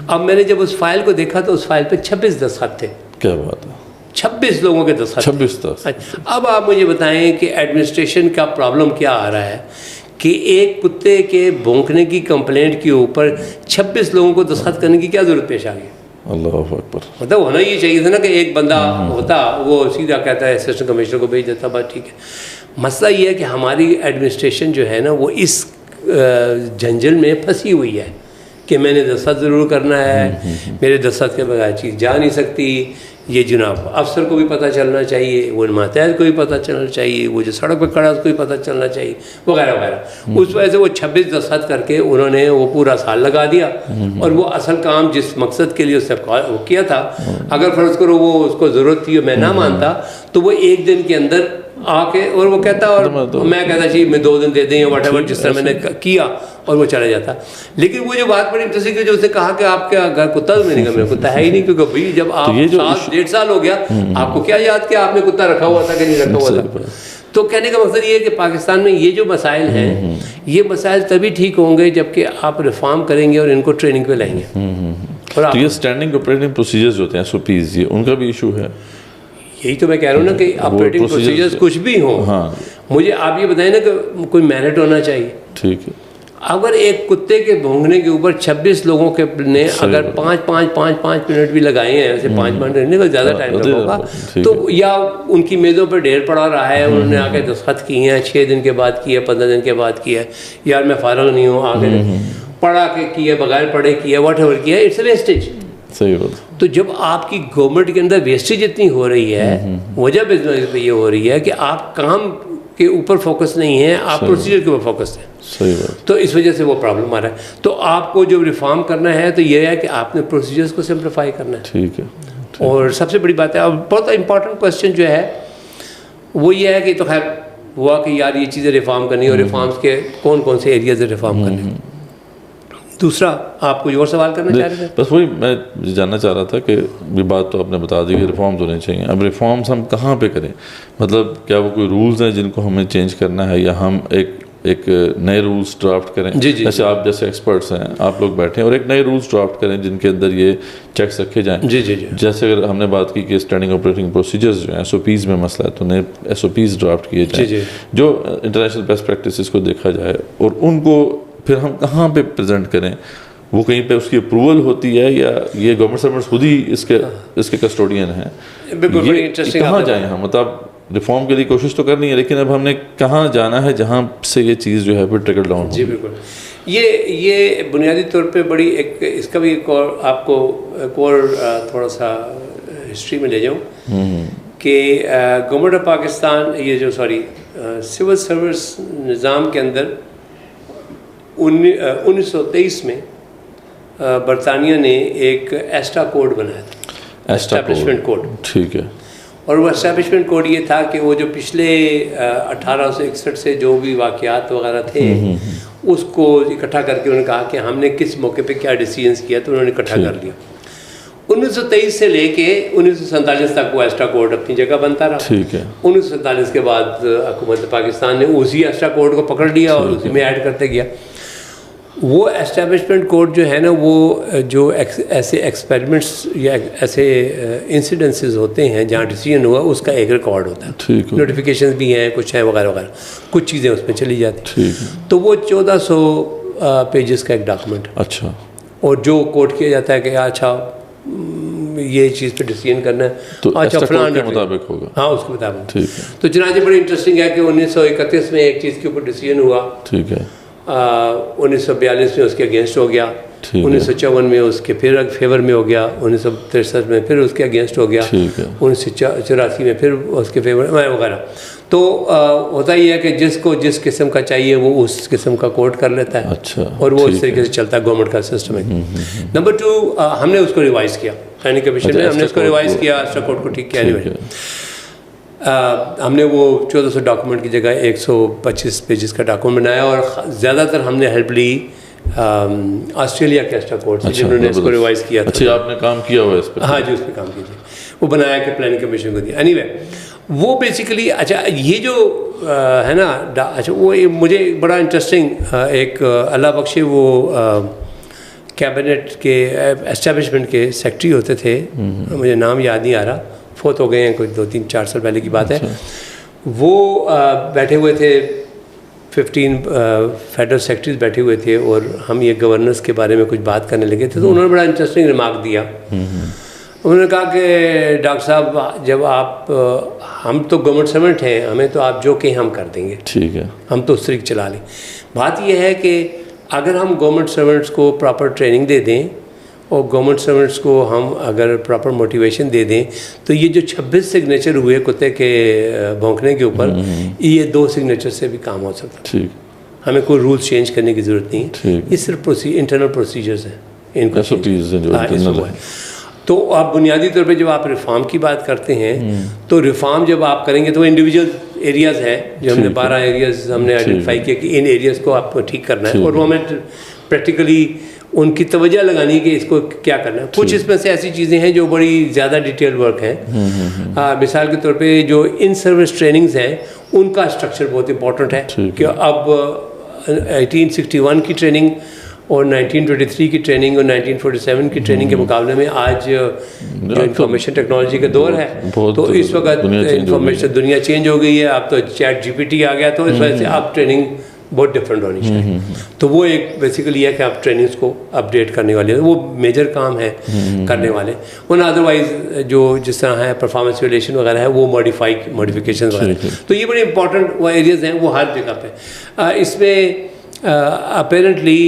अब मैंने जब उस फाइल को देखा तो उस फाइल पे 26 दस्तखत थे। क्या बात है, 26 लोगों के दस्तखत। 26 दस्तखत। अब आप मुझे बताएं कि एडमिनिस्ट्रेशन का प्रॉब्लम क्या आ रहा है कि एक कुत्ते के भौंकने की कंप्लेंट के ऊपर 26 लोगों को दस्तखत करने की क्या जरूरत पेश आ गई। अल्लाह अकबर। मतलब होना ये चाहिए था ना कि एक बंदा होता, वो सीधा कहता है असिस्टेंट कमिश्नर को भेज देता, बात ठीक है। मसला ये है कि हमारी एडमिनिस्ट्रेशन जो है ना वो इस झंझल में फंसी हुई है कि मैंने दस्तखत ज़रूर करना है, मेरे दस्तखत के बगैर चीज़ जा नहीं सकती। ये जनाब अफसर को भी पता चलना चाहिए, वो मातहत को भी पता चलना चाहिए, वो जो सड़क पर खड़ा है उसको भी पता चलना चाहिए, वगैरह वगैरह। उस वजह से वो 26 दस्तखत करके उन्होंने वो पूरा साल लगा दिया। और वो असल काम जिस मकसद के लिए उसने वो किया था, अगर फ़र्ज़ करो वो उसको ज़रूरत थी, मैं ना मानता, तो वो एक दिन के अंदर आके और वो कहता, और मैं कहता जी मैं 2 दिन दे दें, वट जिस तरह मैंने किया, और वो चला जाता। लेकिन वो जो बात बड़ी इंटरेस्टिंग है जो उसने कहा कि आपके घर कुत्ता, तो मैंने कहा मेरा कुत्ता है ही नहीं, क्योंकि भाई जब आप 1.5 साल हो गया, आपको क्या याद कि आपने कुत्ता रखा हुआ था कि नहीं रखा हुआ था। तो कहने का मकसद ये है कि पाकिस्तान में ये जो मसाइल हैं, ये मसाइल तभी ठीक होंगे जबकि आप रिफॉर्म करेंगे और इनको ट्रेनिंग पे लाएंगे। और तो ये स्टैंडिंग ऑपरेटिंग प्रोसीजर्स होते हैं SOPs, ये उनका भी इशू है। यही तो मैं कह रहा हूँ ना कि ऑपरेटिंग प्रोसीजर्स कुछ भी हो, मुझे आप ये बताएं ना कि कोई मेरिट होना चाहिए। ठीक है। अगर एक कुत्ते के भौंकने के ऊपर 26 लोगों के ने अगर 5 मिनट भी लगाए हैं, ऐसे 5 मिनट नहीं तो ज़्यादा टाइम लगेगा, तो या उनकी मेज़ों पर ढेर पड़ा रहा है, उन्होंने आके दस्तखत किए हैं, 6 दिन के बाद किए, 15 दिन के बाद किया है, यार मैं फारग नहीं हूँ, आगे पढ़ा के किया, बगैर पढ़े किया, वट एवर किया, इट्स वेस्टेज। सही बात। तो जब आपकी गवर्नमेंट के अंदर वेस्टेज इतनी हो रही है, वजह बिजनेस पे ये हो रही है कि आप काम के ऊपर फोकस नहीं है, आप प्रोसीजर के ऊपर फोकस है। सही बात। तो इस वजह से वो प्रॉब्लम आ रहा है। तो आपको जो रिफॉर्म करना है तो ये है कि आपने प्रोसीजर्स को सिंप्लीफाई करना है। ठीक है। और सबसे बड़ी बात है, अब बहुत इंपॉर्टेंट क्वेश्चन जो है वो ये है कि तो खैर हुआ कि यार ये चीज़ें रिफॉर्म करनी और रिफॉर्म्स के कौन कौन से एरियाज रिफॉर्म करने। दूसरा आप कोई और सवाल करना चाह रहे थे? बस वही मैं जानना चाह रहा था कि ये बात तो आपने बता दी कि रिफॉर्म्स होने चाहिए। अब रिफॉर्म्स हम कहाँ पे करें, मतलब क्या वो कोई रूल्स हैं जिनको हमें चेंज करना है, या हम एक नए रूल्स ड्राफ्ट करें? जैसे आप जैसे एक्सपर्ट्स हैं, आप लोग बैठे और एक नए रूल्स ड्राफ्ट करें जिनके अंदर ये चेक्स रखे जाएं। जी। जैसे अगर हमने बात की कि स्टैंडिंग ऑपरेटिंग प्रोसीजर्स जो हैं SOPs में मसला है, तो नए SOPs ड्राफ्ट किए जाएं जो इंटरनेशनल बेस्ट प्रैक्टिसेस को देखा जाए, और उनको फिर हम कहाँ पे प्रेजेंट करें? वो कहीं पे उसकी अप्रूवल होती है या ये गवर्नमेंट सर्वेंट्स खुद ही इसके कस्टोडियन हैं? बिल्कुल इंटरेस्टिंग। कहाँ जाएं हम? मतलब रिफॉर्म के लिए कोशिश तो करनी है, लेकिन अब हमने कहाँ जाना है जहाँ से ये चीज़ जो है फिर ट्रिकल डाउन हो? जी बिल्कुल। ये बुनियादी तौर पे बड़ी एक इसका भी एक और आपको एक और थोड़ा सा हिस्ट्री में ले जाऊँ कि गवर्नमेंट ऑफ पाकिस्तान ये जो सिविल सर्विस निज़ाम के अंदर 1923 में बरतानिया ने एक एस्टा कोड बनाया था, एस्टैब्लिशमेंट कोड। ठीक है। और वो एस्टैब्लिशमेंट कोड ये था कि वो जो पिछले 1861 से जो भी वाक़यात वगैरह थे उसको इकट्ठा करके उन्होंने कहा कि हमने किस मौके पे क्या डिसीजंस किया, तो उन्होंने इकट्ठा कर लिया। 1923 से लेके 1947 तक वो एस्टा कोड अपनी जगह बनता रहा। ठीक है। 1947 के बाद हुकूमत पाकिस्तान ने उसी एस्टा कोड को पकड़ लिया और उसी में ऐड करते गया। वो एस्टैब्लिशमेंट कोड जो है ना, वो जो ऐसे एक्सपेरिमेंट्स या ऐसे इंसिडेंसेस होते हैं जहाँ डिसीजन हुआ, उसका एक रिकॉर्ड होता है। नोटिफिकेशन भी हैं, कुछ हैं वगैरह वगैरह, कुछ चीज़ें उसमें चली जाती। तो वो 1400 पेजेस का एक डॉक्यूमेंट। अच्छा। और जो कोट किया जाता है कि अच्छा ये चीज़ पे डिसीजन करना है तो अच्छा फलान के मुताबिक होगा। हाँ उसके मुताबिक। ठीक है। तो चुनांचे बड़ी इंटरेस्टिंग है कि 1931 में एक चीज़ के ऊपर डिसीजन हुआ, ठीक है, 1942 में उसके अगेंस्ट हो गया, 1954 में उसके फिर फेवर में हो गया, 1963 में फिर उसके अगेंस्ट हो गया, 1984 में फिर उसके फेवर में वगैरह। तो होता ही है कि जिसको जिस किस्म का चाहिए वो उस किस्म का कोड कर लेता है। अच्छा, और वो इस तरीके से चलता है, गवर्नमेंट का सिस्टम है। नंबर 2, हमने उसको रिवाइज़ किया प्लानिंग कमीशन में, हमने उसको रिवाइज़ किया, एस्ट्रा कोड को ठीक किया। हमने वो 1400 डॉक्यूमेंट की जगह 125 पेजेस का डॉक्यूमेंट बनाया और ज़्यादातर हमने हेल्प ली ऑस्ट्रेलिया के एस्ट्रा कोड से, जिन्होंने इसको रिवाइज़ किया था। अच्छा, आपने काम किया हुआ इस पर? हाँ जी, उस पर काम कीजिए, वो बनाया कि प्लानिंग कमीशन को दिया। एनीवे वो बेसिकली अच्छा ये जो है ना, अच्छा वो मुझे बड़ा इंटरेस्टिंग एक अल्लाह बख्शे वो कैबिनेट के एस्टेब्लिशमेंट के सेक्रेटरी होते थे, मुझे नाम याद नहीं आ रहा, फोत हो गए हैं, कुछ 2-3-4 साल पहले की बात है। वो बैठे हुए थे, 15 फेडरल सेक्रेटरीज बैठे हुए थे और हम ये गवर्नेंस के बारे में कुछ बात करने लगे थे। तो उन्होंने बड़ा इंटरेस्टिंग रिमार्क दिया। उन्होंने कहा कि डॉक्टर साहब, जब आप हम तो गवर्नमेंट सर्वेंट हैं, हमें तो आप जो कहें हम कर देंगे, ठीक है, हम तो उस तरीके चला लें। बात यह है कि अगर हम गवर्नमेंट सर्वेंट्स को प्रॉपर ट्रेनिंग दे दें और गवर्नमेंट सर्वेंट्स को हम अगर प्रॉपर मोटिवेशन दे दें, तो ये जो 26 सिग्नेचर हुए कुत्ते के भौंकने के ऊपर, ये 2 सिग्नेचर से भी काम हो सकता है। ठीक, हमें कोई रूल्स चेंज करने की ज़रूरत नहीं, ये सिर्फ इंटरनल प्रोसीजर्स हैं, इनको तो आप बुनियादी तौर पे जब आप रिफॉर्म की बात करते हैं तो रिफॉर्म जब आप करेंगे तो इंडिविजुअल एरियाज़ हैं जो हमने 12 एरियाज़ हमने आइडेंटिफाई किया कि इन एरियाज़ को आपको ठीक करना है और वो हमें प्रैक्टिकली उनकी तवज्जो लगानी है कि इसको क्या करना है। कुछ इसमें से ऐसी चीज़ें हैं जो बड़ी ज़्यादा डिटेल वर्क हैं। मिसाल के तौर पे जो इन सर्विस ट्रेनिंग्स हैं उनका स्ट्रक्चर बहुत इंपॉर्टेंट है कि अब 1861 की ट्रेनिंग और 1923 की ट्रेनिंग और 1947 की ट्रेनिंग के मुकाबले में आज जो इंफॉर्मेशन टेक्नोलॉजी का दौर है तो इस वक्त इंफॉर्मेशन दुनिया चेंज हो गई है। अब तो चैट जीपीटी आ गया, तो इस वजह से अब ट्रेनिंग बहुत डिफरेंट होनी चाहिए। तो वो एक बेसिकली है कि आप ट्रेनिंग्स को अपडेट करने वाले, वो मेजर काम है करने वाले। वरना अदरवाइज जो जिस तरह है परफॉर्मेंस रिलेशन वगैरह है वो मॉडिफिकेशन वगैरह, तो ये बड़े इंपॉर्टेंट वो एरियाज हैं, वो हर जगह पे। इसमें अपेरेंटली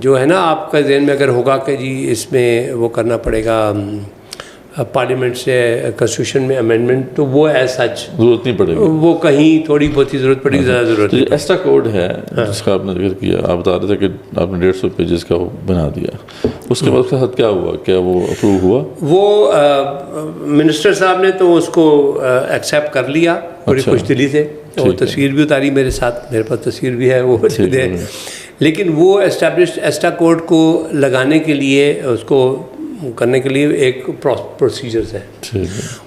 जो है ना, आपका जहन में अगर होगा कि जी इसमें वो करना पड़ेगा पार्लियामेंट से कॉन्स्टिट्यूशन में अमेंडमेंट, तो वो एज सच जरूरत नहीं पड़ेगी, वो कहीं थोड़ी बहुत ही ज़रूरत पड़ेगी, ज़्यादा ज़रूरत नहीं। एस्ट्रा कोड है जिसका आपने जिक्र किया, आप बता रहे थे कि आपने 150 पेजेस का वो बना दिया, उसके बाद उसके साथ क्या हुआ, क्या वो अप्रूव हुआ? वो मिनिस्टर साहब ने तो उसको एक्सेप्ट कर लिया बड़ी खुश दिली से, वो तस्वीर भी उतारी मेरे साथ, मेरे पास तस्वीर भी है वो दे। लेकिन वो एस्टैब्लिश्ड एस्ट्रा कोड को लगाने के लिए, उसको करने के लिए एक प्रोसीजर्स है।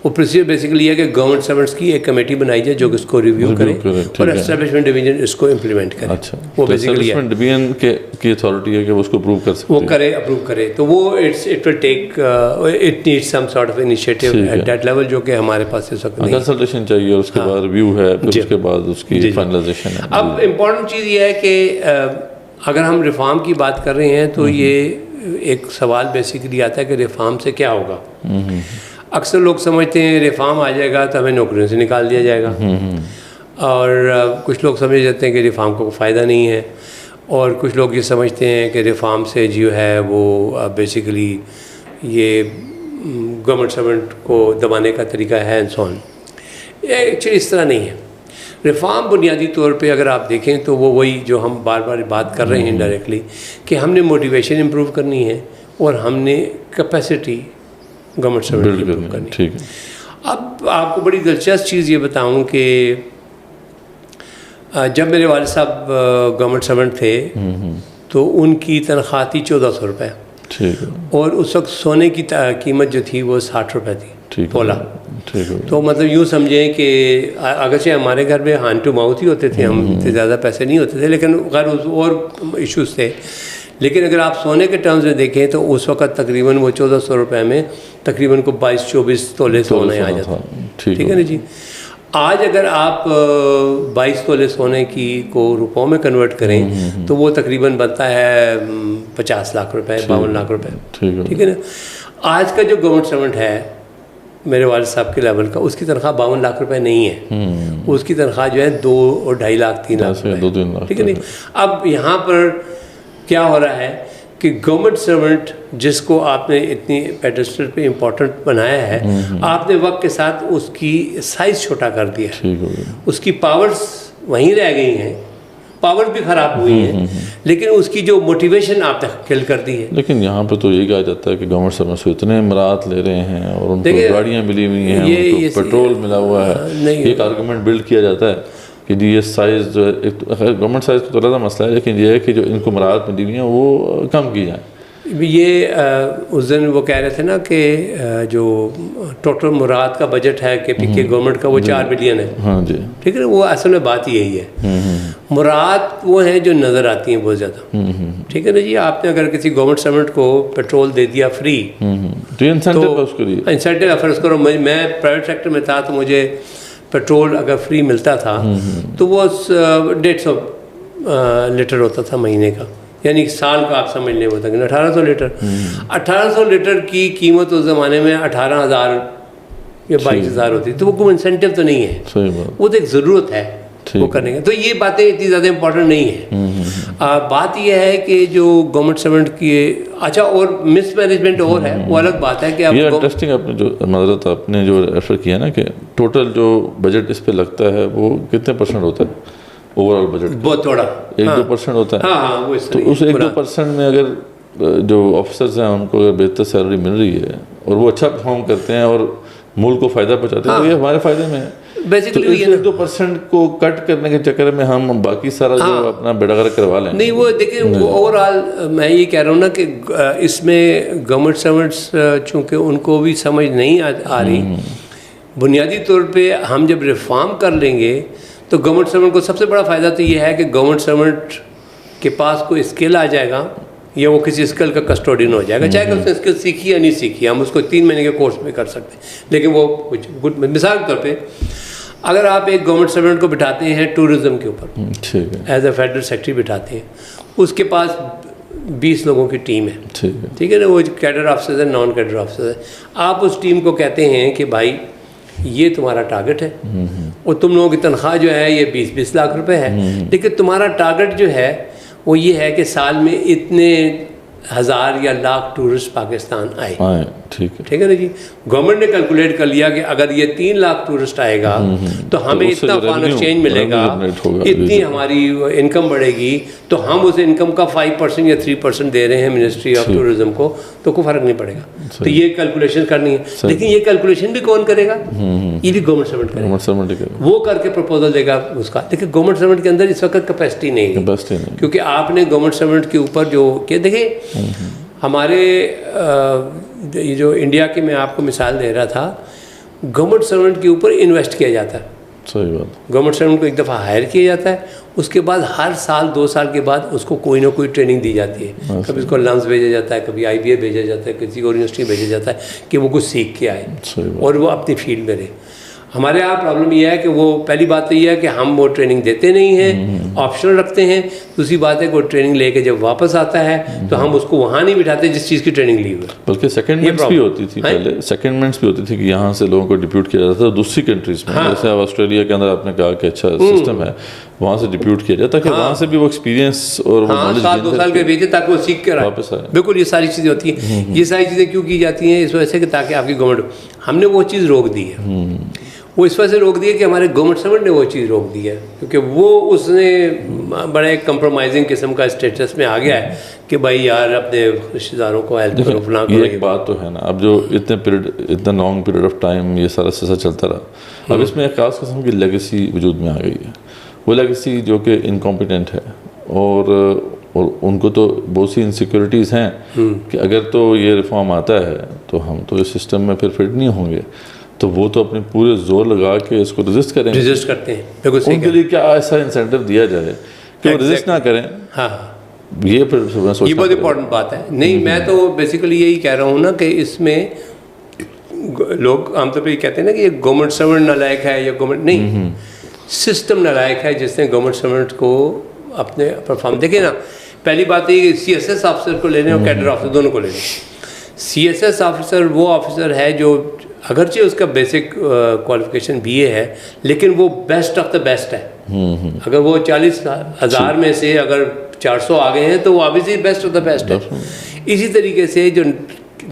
वो प्रोसीजर बेसिकली है कि गवर्नमेंट सर्वेंट्स की एक कमेटी बनाई जाए जो इसको रिव्यू करे और एस्टैब्लिशमेंट डिवीजन इसको इम्प्लीमेंट करे। अच्छा, वो बेसिकली है डिवीजन की अथॉरिटी है कि वो उसको अप्रूव कर सकते हैं, वो करे, अप्रूव करे। तो वो it will take, it needs some sort of initiative at that level, जो कि हमारे पास इस वक्त नहीं। कंसल्टेशन चाहिए, उसके बाद रिव्यू है, फिर उसके बाद उसकी फाइनलाइजेशन है। अब इम्पोर्टेंट चीज़ ये है कि अगर हम रिफॉर्म की बात कर रहे हैं तो ये एक सवाल बेसिकली आता है कि रिफॉर्म से क्या होगा। अक्सर लोग समझते हैं रिफॉर्म आ जाएगा तो हमें नौकरियों से निकाल दिया जाएगा, और कुछ लोग समझ जाते हैं कि रिफॉर्म को फ़ायदा नहीं है, और कुछ लोग ये समझते हैं कि रिफॉर्म से जो है वो बेसिकली ये गवर्नमेंट सर्वेंट को दबाने का तरीका है एंड सो ऑन। एक्चुअली इस तरह नहीं है। रिफॉर्म बुनियादी तौर पे अगर आप देखें तो वो वही जो हम बार बार बात कर रहे हैं इनडायरेक्टली, कि हमने मोटिवेशन इम्प्रूव करनी है और हमने कैपेसिटी गवर्नमेंट सर्वेंट इम्प्रूव करनी है। ठीक है। अब आपको बड़ी दिलचस्प चीज़ ये बताऊं कि जब मेरे वालिद साहब गवर्नमेंट सर्वेंट थे तो उनकी तनख्वाह थी 1400 रुपये। ठीक है। और उस वक्त सोने की कीमत जो थी वो 60 रुपये थी तोला। तो मतलब यूँ समझें कि अगरचे हमारे घर में हैंड टू माउथ ही होते थे, हम ज़्यादा पैसे नहीं होते थे, लेकिन खैर और इश्यूज़ थे। लेकिन अगर आप सोने के टर्म्स में देखें तो उस वक्त तकरीबन वो 1400 रुपये में तकरीबन को 22-24 तोले सोने आ जाता। ठीक है ना जी। आज अगर आप 22 तोले सोने की को रुपयों में कन्वर्ट करें तो वो तकरीबन बनता है 50 लाख रुपए, 52 लाख रुपए। ठीक है ना। आज का जो गवर्नमेंट सर्वेंट है मेरे वालिद साहब के लेवल का, उसकी तनख्वाह 52 लाख रुपए नहीं है। उसकी तनख्वाह जो है 2 और 2.5 लाख 3 लाख, ठीक है नहीं। अब यहाँ पर क्या हो रहा है कि गवर्नमेंट सर्वेंट जिसको आपने इतनी पेडेस्टल पे इम्पोर्टेंट बनाया है, आपने वक्त के साथ उसकी साइज छोटा कर दिया, उसकी पावर्स वहीं रह गई हैं, पावर भी खराब हुई है, लेकिन उसकी जो मोटिवेशन आपने किल कर दी है। लेकिन यहाँ पे तो यही कहा जाता है कि गवर्नमेंट सर्वेंट्स को इतने मरात ले रहे हैं और उनको गाड़ियाँ मिली हुई हैं, उनको पेट्रोल मिला हुआ है। एक आर्गूमेंट बिल्ड किया जाता है कि जी ये साइज़ जो है, एक गवर्नमेंट साइज़ का थोड़ा सा मसला है, लेकिन ये है कि जो इनको मराहत मिली हुई हैं वो कम की जाए। ये उस दिन वो कह रहे थे ना कि जो टोटल मुराद का बजट है के पी के गवर्नमेंट का वो 4 बिलियन है। हाँ जी, ठीक है ना, वो असल में बात यही है। मुराद वो हैं जो नज़र आती हैं बहुत ज़्यादा, ठीक है ना जी। आपने अगर किसी गवर्नमेंट सर्वेंट को पेट्रोल दे दिया फ्री, तो इंसेंटिव फर्ज करो मैं प्राइवेट सेक्टर में था तो मुझे पेट्रोल अगर फ्री मिलता था तो वो 150 लीटर होता था महीने का, यानी साल का आप समझ लें वो तक 1800 लीटर। 1800 लीटर की कीमत उस ज़माने में 18,000 या 22,000 होती, तो वो कोई इंसेंटिव तो नहीं है, वो तो एक ज़रूरत है वो करने का। तो ये बातें इतनी ज़्यादा इंपॉर्टेंट नहीं है। बात यह है कि जो गवर्नमेंट सर्वेंट की अच्छा और मिसमैनेजमेंट और है, वो अलग बात है कि आप इंटरेस्टिंग आपने जो मदरत आपने जो रेफर किया ना कि टोटल जो बजट इस पे लगता है वो कितने % होता है ओवरऑल बजट? बहुत थोड़ा 1-2% होता है। हाँ, वो तो उस 1-2% में अगर जो ऑफिसर्स हैं उनको अगर बेहतर सैलरी मिल रही है और वो अच्छा परफॉर्म करते हैं और मुल्क को फ़ायदा पहुँचाते हैं, तो ये हमारे फ़ायदे में है। बेसिकली तो 1-2% को कट करने के चक्कर में हम बाकी सारा जो अपना बेड़ागर करवा लें। नहीं, वो देखिए ओवरऑल मैं ये कह रहा हूँ ना कि इसमें गवर्नमेंट सर्वेंट्स चूँकि उनको भी समझ नहीं आ रही, बुनियादी तौर पे हम जब रिफॉर्म कर लेंगे तो गवर्नमेंट सर्वेंट को सबसे बड़ा फ़ायदा तो ये है कि गवर्नमेंट सर्वेंट के पास कोई स्किल आ जाएगा या वो किसी स्किल का कस्टोडियन हो जाएगा, चाहे उसने स्किल सीखी या नहीं सीखी, हम उसको 3 महीने के कोर्स में कर सकते हैं। लेकिन वो कुछ गुड, मिसाल के तौर पे अगर आप एक गवर्नमेंट सर्वेंट को बिठाते हैं टूरिज़्म के ऊपर एज ए फेडरल सेक्रेटरी बिठाते हैं, उसके पास 20 लोगों की टीम है, ठीक है ना, वो कैडर ऑफिसर है, नॉन कैडर ऑफिसर है। आप उस टीम को कहते हैं कि भाई ये तुम्हारा टारगेट है और तुम लोगों की तनख्वाह जो है ये 20-20 लाख रुपए है, लेकिन तुम्हारा टारगेट जो है वो ये है कि साल में इतने 1000 या लाख टूरिस्ट पाकिस्तान आए, ठीक है ना जी। गवर्नमेंट ने कैलकुलेट कर लिया कि अगर ये 3 लाख टूरिस्ट आएगा तो हमें इतना फॉरेन एक्सचेंज मिलेगा, इतनी हमारी इनकम बढ़ेगी, तो हम उस इनकम का 5% या 3% दे रहे हैं मिनिस्ट्री ऑफ टूरिज्म को, तो कोई फर्क नहीं पड़ेगा। तो ये कैलकुलेशन करनी है, लेकिन ये कैलकुलेशन भी कौन करेगा? ये भी गवर्नमेंट सर्वेंट करेगा, वो करके प्रपोजल देगा उसका। लेकिन गवर्नमेंट सर्वेंट के अंदर इस वक्त कैपेसिटी नहीं है, क्योंकि आपने गवर्नमेंट सर्वेंट के ऊपर जो क्या देखिए हमारे ये जो इंडिया की मैं आपको मिसाल दे रहा था, गवर्नमेंट सर्वेंट के ऊपर इन्वेस्ट किया जाता है। सही बात। गवर्नमेंट सर्वेंट को एक दफ़ा हायर किया जाता है, उसके बाद हर साल 2 साल के बाद उसको कोई ना कोई ट्रेनिंग दी जाती है। कभी उसको लंस भेजा जाता है, कभी IBA भेजा जाता है, किसी को यूनिवर्सिटी भेजा जाता है कि वो कुछ सीख के आए और वो अपनी फील्ड में रहे। हमारे यहाँ प्रॉब्लम यह है कि वो पहली बात तो यह है कि हम वो ट्रेनिंग देते नहीं हैं, ऑप्शनल रखते हैं। दूसरी बात है कि वो ट्रेनिंग लेके जब वापस आता है तो हम उसको वहाँ नहीं बिठाते जिस चीज़ की ट्रेनिंग ली हुई है। बल्कि सेकेंडमेंट्स भी होती थी पहले, सेकेंडमेंट्स भी होती थी कि यहाँ से लोगों को डिप्यूट किया जाता था दूसरी कंट्रीज में। जैसे ऑस्ट्रेलिया के अंदर आपने कहा कि अच्छा सिस्टम है, वहाँ से डिप्यूट किया जाता कि वहाँ से भी वो एक्सपीरियंस और साल 2 साल के भेजे ताकि वो सीख कर वापस आए। बिल्कुल, ये सारी चीज़ें होती हैं। ये सारी चीज़ें क्यों की जाती हैं? इस वजह से कि ताकि आपकी गवर्नमेंट, हमने वो चीज़ रोक दी है, वो इस वजह से रोक दी है कि हमारे गवर्नमेंट सर्वेंट ने वो चीज़ रोक दी है, क्योंकि वो उसने बड़े कंप्रोमाइजिंग किस्म का स्टेटस में आ गया है कि भाई यार अपने रिश्तेदारों को हेल्प करो, फलां करो। एक बात तो है ना, अब जो इतना लॉन्ग पीरियड ऑफ टाइम ये सारा सिलसिला चलता रहा, अब इसमें एक खास किस्म की लेगेसी वजूद में आ गई है। वो लेगेसी जो कि इनकॉम्पिटेंट है और उनको तो बहुत सी इनसिक्योरिटीज़ हैं कि अगर तो ये रिफॉर्म आता है तो हम तो इस सिस्टम में फिर फिट नहीं होंगे, तो वो तो अपने पूरे जोर लगा के इसको रेजिस्ट करेंगे। रेजिस्ट करते हैं, बिल्कुल सही। उनके लिए क्या ऐसा इंसेंटिव दिया जाए कि वो रेजिस्ट ना करें? हाँ, ये फिर ये बहुत इंपॉर्टेंट बात है। नहीं, मैं तो बेसिकली यही कह रहा हूँ ना कि इसमें लोग आमतौर पर ये कहते हैं ना कि ये गवर्नमेंट सर्वेंट नालायक है या गवर्नमेंट नहीं, सिस्टम नालायक है जिसने गवर्नमेंट सर्वेंट को अपने परफॉर्म। देखिए ना, पहली बात ये CSS ऑफिसर को ले लें और कैडर ऑफिसर दोनों को ले लें। CSS ऑफिसर वो ऑफिसर है जो अगरचे उसका बेसिक क्वालिफिकेशन BA है, लेकिन वो बेस्ट ऑफ द बेस्ट है। अगर वो 40,000 में से अगर 400 आ गए हैं तो वो obviously best of the best है। इसी तरीके से जो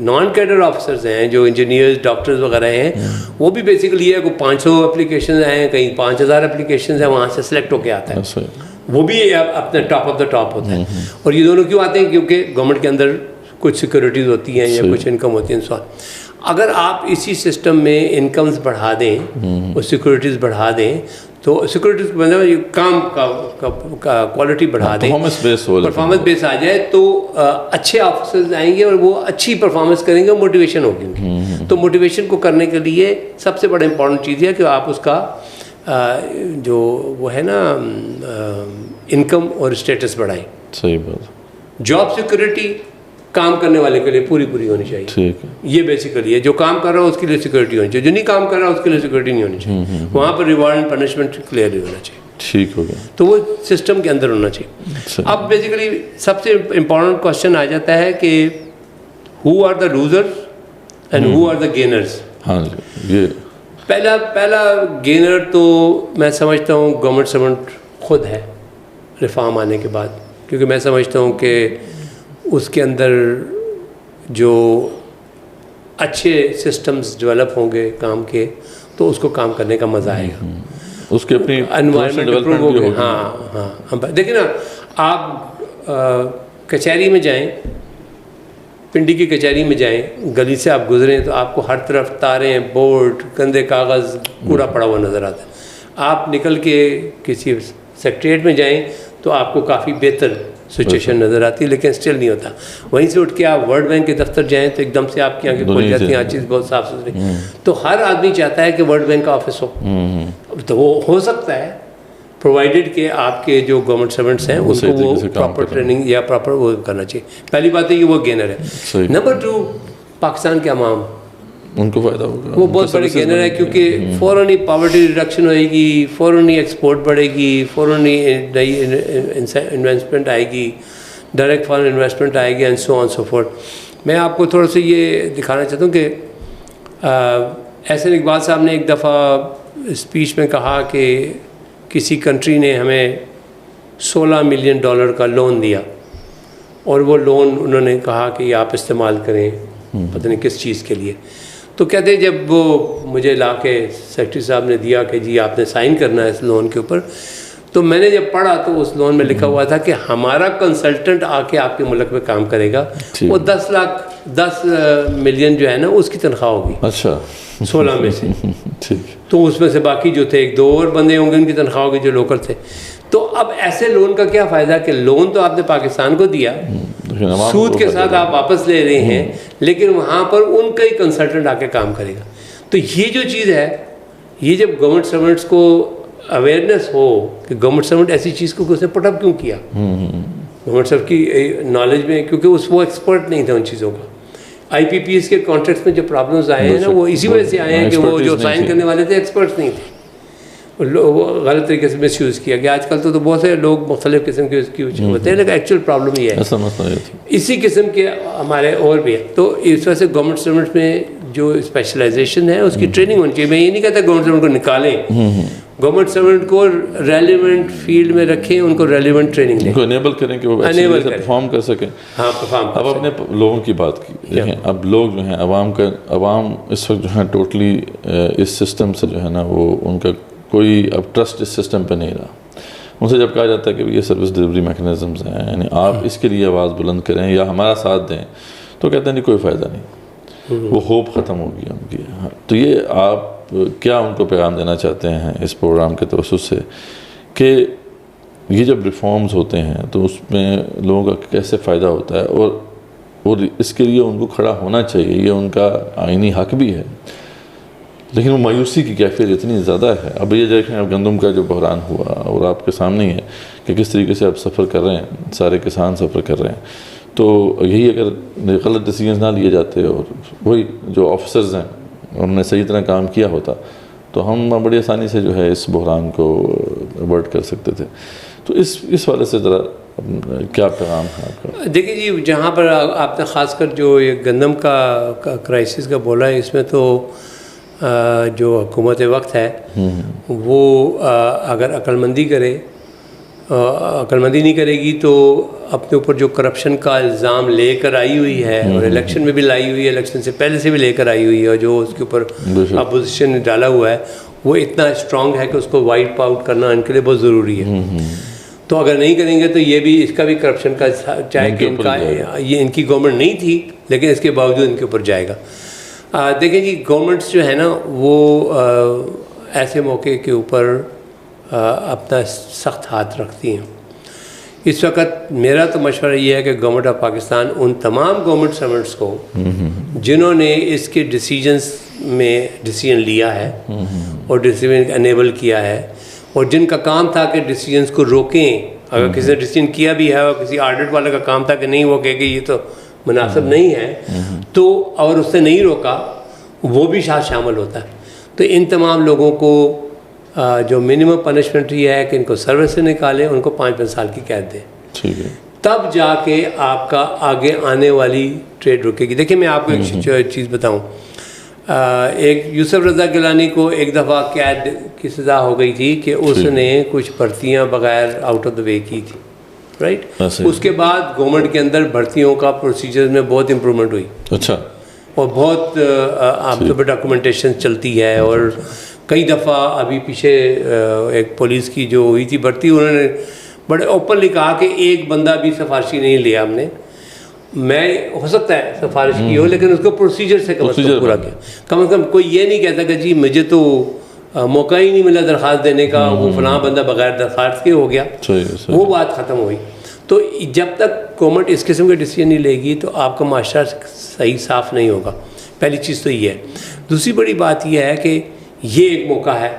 नॉन कैडर ऑफिसर्स हैं, जो इंजीनियर्स डॉक्टर्स वगैरह हैं, वो भी बेसिकली है, को 500 एप्लीकेशन हैं, कहीं 5,000 एप्लीकेशन हैं, वहाँ से सेलेक्ट होके आता है। वो भी अपने टॉप ऑफ द टॉप होता है। और ये दोनों क्यों आते हैं? क्योंकि गवर्नमेंट के अंदर कुछ सिक्योरिटीज़ होती हैं या कुछ इनकम होती है। सो अगर आप इसी सिस्टम में इनकम्स बढ़ा दें और सिक्योरिटीज़ बढ़ा दें, तो सिक्योरिटीज़ मतलब काम का क्वालिटी बढ़ा दें, परफॉर्मेंस बेस आ जाए, तो अच्छे ऑफिसर्स आएंगे और वो अच्छी परफॉर्मेंस करेंगे और मोटिवेशन होगी उनकी। तो मोटिवेशन को करने के लिए सबसे बड़ा इंपॉर्टेंट चीज़ है कि आप उसका जो वो है ना इनकम और स्टेटस बढ़ाएं। सही बात। जॉब सिक्योरिटी काम करने वाले के लिए पूरी होनी चाहिए। ठीक है। ये बेसिकली है, जो काम कर रहा है उसके लिए सिक्योरिटी होनी चाहिए, जो नहीं काम कर रहा है उसके लिए सिक्योरिटी नहीं होनी चाहिए। वहाँ पर रिवॉर्ड एंड पनिशमेंट क्लियर होना चाहिए। ठीक हो गया। तो वो सिस्टम के अंदर होना चाहिए। अब बेसिकली सबसे इम्पोर्टेंट क्वेश्चन आ जाता है कि who are the losers and who are the gainers. हाँ जी, ये पहला गेनर तो मैं समझता हूँ गवर्नमेंट सर्वेंट खुद है रिफॉर्म आने के बाद, क्योंकि मैं समझता हूँ कि उसके अंदर जो अच्छे सिस्टम्स डेवलप होंगे काम के, तो उसको काम करने का मज़ा आएगा, उसके अपनी एनवायरनमेंट इंप्रूव हो गया। हाँ, देखिए ना, आप कचहरी में जाएं, पिंडी की कचहरी में जाएं, गली से आप गुजरें तो आपको हर तरफ तारें, बोर्ड, गंदे कागज़, कूड़ा पड़ा हुआ नज़र आता है। आप निकल के किसी सेक्रेटरीट में जाएं तो आपको काफ़ी बेहतर सिचुएशन नज़र आती है, लेकिन स्टिल नहीं होता। वहीं से उठ के आप वर्ल्ड बैंक के दफ्तर जाएं तो एकदम से आपकी आंखें खुल जाती हैं, हर चीज़ बहुत साफ सुथरी। तो हर आदमी चाहता है कि वर्ल्ड बैंक का ऑफिस हो। तो वो हो सकता है प्रोवाइडेड कि आपके जो गवर्नमेंट सर्वेंट्स हैं उनको वो प्रॉपर ट्रेनिंग या प्रॉपर वो करना चाहिए। पहली बात है कि वो गेनर है। नंबर 2, पाकिस्तान के अवाम, उनको फ़ायदा होगा, वो बहुत बड़े गेनर है, क्योंकि फ़ौरन ही पॉवर्टी रिडक्शन होएगी, फ़ौरन ही एक्सपोर्ट बढ़ेगी, फ़ौरन ही नई इन्वेस्टमेंट आएगी, डायरेक्ट फॉरेन इन्वेस्टमेंट आएगी, and so on so fourth. मैं आपको थोड़ा सा ये दिखाना चाहता हूँ कि एहसन इकबाल साहब ने एक दफ़ा स्पीच में कहा कि किसी कंट्री ने हमें $16 मिलियन का लोन दिया, और वो लोन उन्होंने कहा कि आप इस्तेमाल करें पता नहीं किस चीज़ के लिए। तो कहते हैं जब वो मुझे ला के सेक्रेटरी साहब ने दिया कि जी आपने साइन करना है इस लोन के ऊपर, तो मैंने जब पढ़ा तो उस लोन में लिखा हुआ था कि हमारा कंसल्टेंट आके आपके मुल्क में काम करेगा, वो 10 मिलियन जो है ना उसकी तनख्वाह होगी। अच्छा, 16 में से ठीक। तो उसमें से बाकी जो थे 1-2 और बंदे होंगे उनकी तनख्वाह होगी जो लोकल थे। तो अब ऐसे लोन का क्या फ़ायदा कि लोन तो आपने पाकिस्तान को दिया, सूद के साथ आप वापस ले रहे हैं, लेकिन वहाँ पर उनका ही कंसल्टेंट आके काम करेगा। तो ये जो चीज़ है, ये जब गवर्नमेंट सर्वेंट्स को अवेयरनेस हो कि गवर्नमेंट सर्वेंट ऐसी चीज़ को उसने पुटअप क्यों किया, गवर्नमेंट सर्वेंट की नॉलेज में, क्योंकि वो एक्सपर्ट नहीं था उन चीज़ों का। IPPS के कॉन्ट्रैक्ट्स में जो प्रॉब्लम्स आए हैं ना, वो इसी वजह से आए हैं कि वो जो साइन करने वाले थे एक्सपर्ट्स नहीं थे, वो गलत तरीके से मिस यूज़ किया गया। आजकल तो बहुत सारे लोग मुख्तलिफ किस्म के उसकी होते हैं, लेकिन एक्चुअल प्रॉब्लम ये है। इसी किस्म के हमारे और भी है। तो इस वजह से गवर्नमेंट सर्वेंट्स में जो स्पेशलाइजेशन है उसकी ट्रेनिंग होनी चाहिए। मैं ये नहीं कहता गवर्नमेंट सर्वेंट को निकालें, गवर्नमेंट सर्वेंट को रेलिवेंट फील्ड में रखें, उनको रेलिवेंट ट्रेनिंग दें, उनको इनेबल करें कि वो परफॉर्म कर सकें। हाँ, परफॉर्म। अब अपने लोगों की बात की देखें, अब लोग जो हैं अवाम इस वक्त जो है टोटली इस सिस्टम से जो है ना, वो उनका कोई अब ट्रस्ट इस सिस्टम पे नहीं रहा। उनसे जब कहा जाता है कि ये सर्विस डिलीवरी मैकेनिज़म्स हैं, यानी आप इसके लिए आवाज़ बुलंद करें या हमारा साथ दें, तो कहते हैं नहीं कोई फ़ायदा नहीं, वो होप ख़त्म हो गई उनकी। तो ये आप क्या उनको पैगाम देना चाहते हैं इस प्रोग्राम के तवस्सुस से कि ये जब रिफॉर्म्स होते हैं तो उसमें लोगों का कैसे फ़ायदा होता है, और इसके लिए उनको खड़ा होना चाहिए, ये उनका आईनी हक भी है, लेकिन वो मायूसी की कैफियत इतनी ज़्यादा है। अब ये देखें, अब गंदम का जो बहरान हुआ और आपके सामने ही है कि किस तरीके से आप सफ़र कर रहे हैं, सारे किसान सफ़र कर रहे हैं। तो यही अगर गलत डिसीजन ना लिए जाते और वही जो ऑफिसर्स हैं उन्होंने सही तरह काम किया होता, तो हम बड़ी आसानी से जो है इस बहरान को अवॉइड कर सकते थे। तो इस वाले से ज़रा क्या पैगाम है आपका? देखिए जी, जहाँ पर आपने ख़ासकर जो ये गंदम का क्राइसिस का बोला है, इसमें तो जो हुकूमत वक्त है वो अगर अक्लमंदी करे, अक्लमंदी नहीं करेगी तो अपने ऊपर जो करप्शन का इल्ज़ाम लेकर आई हुई है और इलेक्शन में भी लाई हुई है, इलेक्शन से पहले से भी लेकर आई हुई है, और जो उसके ऊपर अपोजिशन ने डाला हुआ है वो इतना स्ट्रॉन्ग है कि उसको वाइप आउट करना इनके लिए बहुत ज़रूरी है। तो अगर नहीं करेंगे तो ये भी, इसका भी करप्शन का, चाहे कि इनका, ये इनकी गवर्नमेंट नहीं थी लेकिन इसके बावजूद इनके ऊपर जाएगा। देखिए जी, गवर्नमेंट्स जो है ना वो ऐसे मौके के ऊपर अपना सख्त हाथ रखती हैं। इस वक्त मेरा तो मशवरा ये है कि गवर्नमेंट ऑफ पाकिस्तान उन तमाम गवर्नमेंट सर्वेंट्स को जिन्होंने इसके डिसीजन लिया है और डिसीजन अनेबल किया है और जिनका काम था कि डिसीजंस को रोकें, अगर किसी ने डिसीजन किया भी है और किसी ऑडिट वाले का काम था कि नहीं वो कहे कि ये तो मुनासिब नहीं है, तो और उससे नहीं रोका, वो भी शामिल होता है। तो इन तमाम लोगों को जो मिनिमम पनिशमेंट ये है कि इनको सर्विस से निकालें, उनको 5-5 साल की कैद दें, ठीक है, तब जाके आपका आगे आने वाली ट्रेड रुकेगी। देखिए मैं आपको एक चीज़ बताऊँ, एक यूसुफ रज़ा गिलानी को एक दफ़ा कैद की सज़ा हो गई थी कि उसने कुछ भर्तियां बगैर आउट ऑफ द वे की थी, राइट। उसके बाद गवर्नमेंट के अंदर भर्तियों का प्रोसीजर में बहुत इम्प्रूवमेंट हुई, अच्छा, और बहुत आपके पर डॉक्यूमेंटेशन चलती है। और कई दफ़ा अभी पीछे एक पुलिस की जो हुई थी भर्ती, उन्होंने बड़े ओपनली कहा कि एक बंदा भी सिफारिशी नहीं लिया हमने। मैं हो सकता है सिफारिश की हो लेकिन उसको प्रोसीजर से कम पूरा किया। कम से कम कोई ये नहीं कहता कि जी मुझे तो मौका ही नहीं मिला दरख्वास्त देने का, वो फलां बंदा बगैर दरख्वास्त के हो गया, वो बात ख़त्म हुई। तो जब तक गवर्नमेंट इस किस्म के डिसीजन नहीं लेगी तो आपका माशरा सही साफ़ नहीं होगा। पहली चीज़ तो ये है। दूसरी बड़ी बात यह है कि ये एक मौका है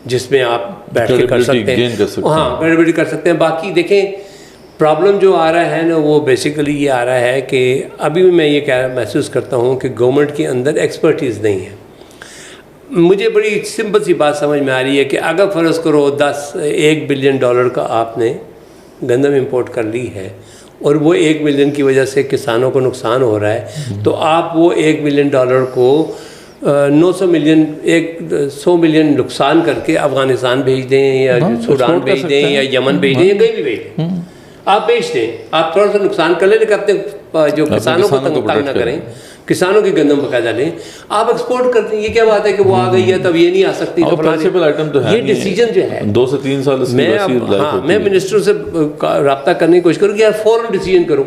जिसमें आप बैठ के कर सकते हैं, हाँ क्रेडिबिलिटी कर सकते हैं। बाकी देखें, प्रॉब्लम जो आ रहा है ना वो बेसिकली ये आ रहा है कि अभी भी मैं ये महसूस करता हूँ कि गवर्नमेंट के अंदर एक्सपर्टीज़ नहीं है। मुझे बड़ी सिंपल सी बात समझ में आ रही है कि अगर फ़र्ज़ करो 1 बिलियन डॉलर का आपने गंदम इंपोर्ट कर ली है और वो 1 बिलियन की वजह से किसानों को नुकसान हो रहा है, तो आप वो 1 बिलियन डॉलर को 100 मिलियन नुकसान करके अफ़गानिस्तान भेज दें या सूडान भेज दें या यमन भेज दें या कहीं भी भेज दें, आप बेच दें। आप थोड़ा सा नुकसान कर लें लेकिन अपने जो किसानों को तंग ना करें, किसानों की गंदम बकायदा लें, आप एक्सपोर्ट करते हैं। ये क्या बात है कि वो आ गई है तब ये नहीं आ सकती, तो आइटम तो है, ये डिसीजन जो है 2 से 3 साल मैं मिनिस्टर से रब्ता करने की कोशिश करूँ कि यार फ़ौरन डिसीजन करो।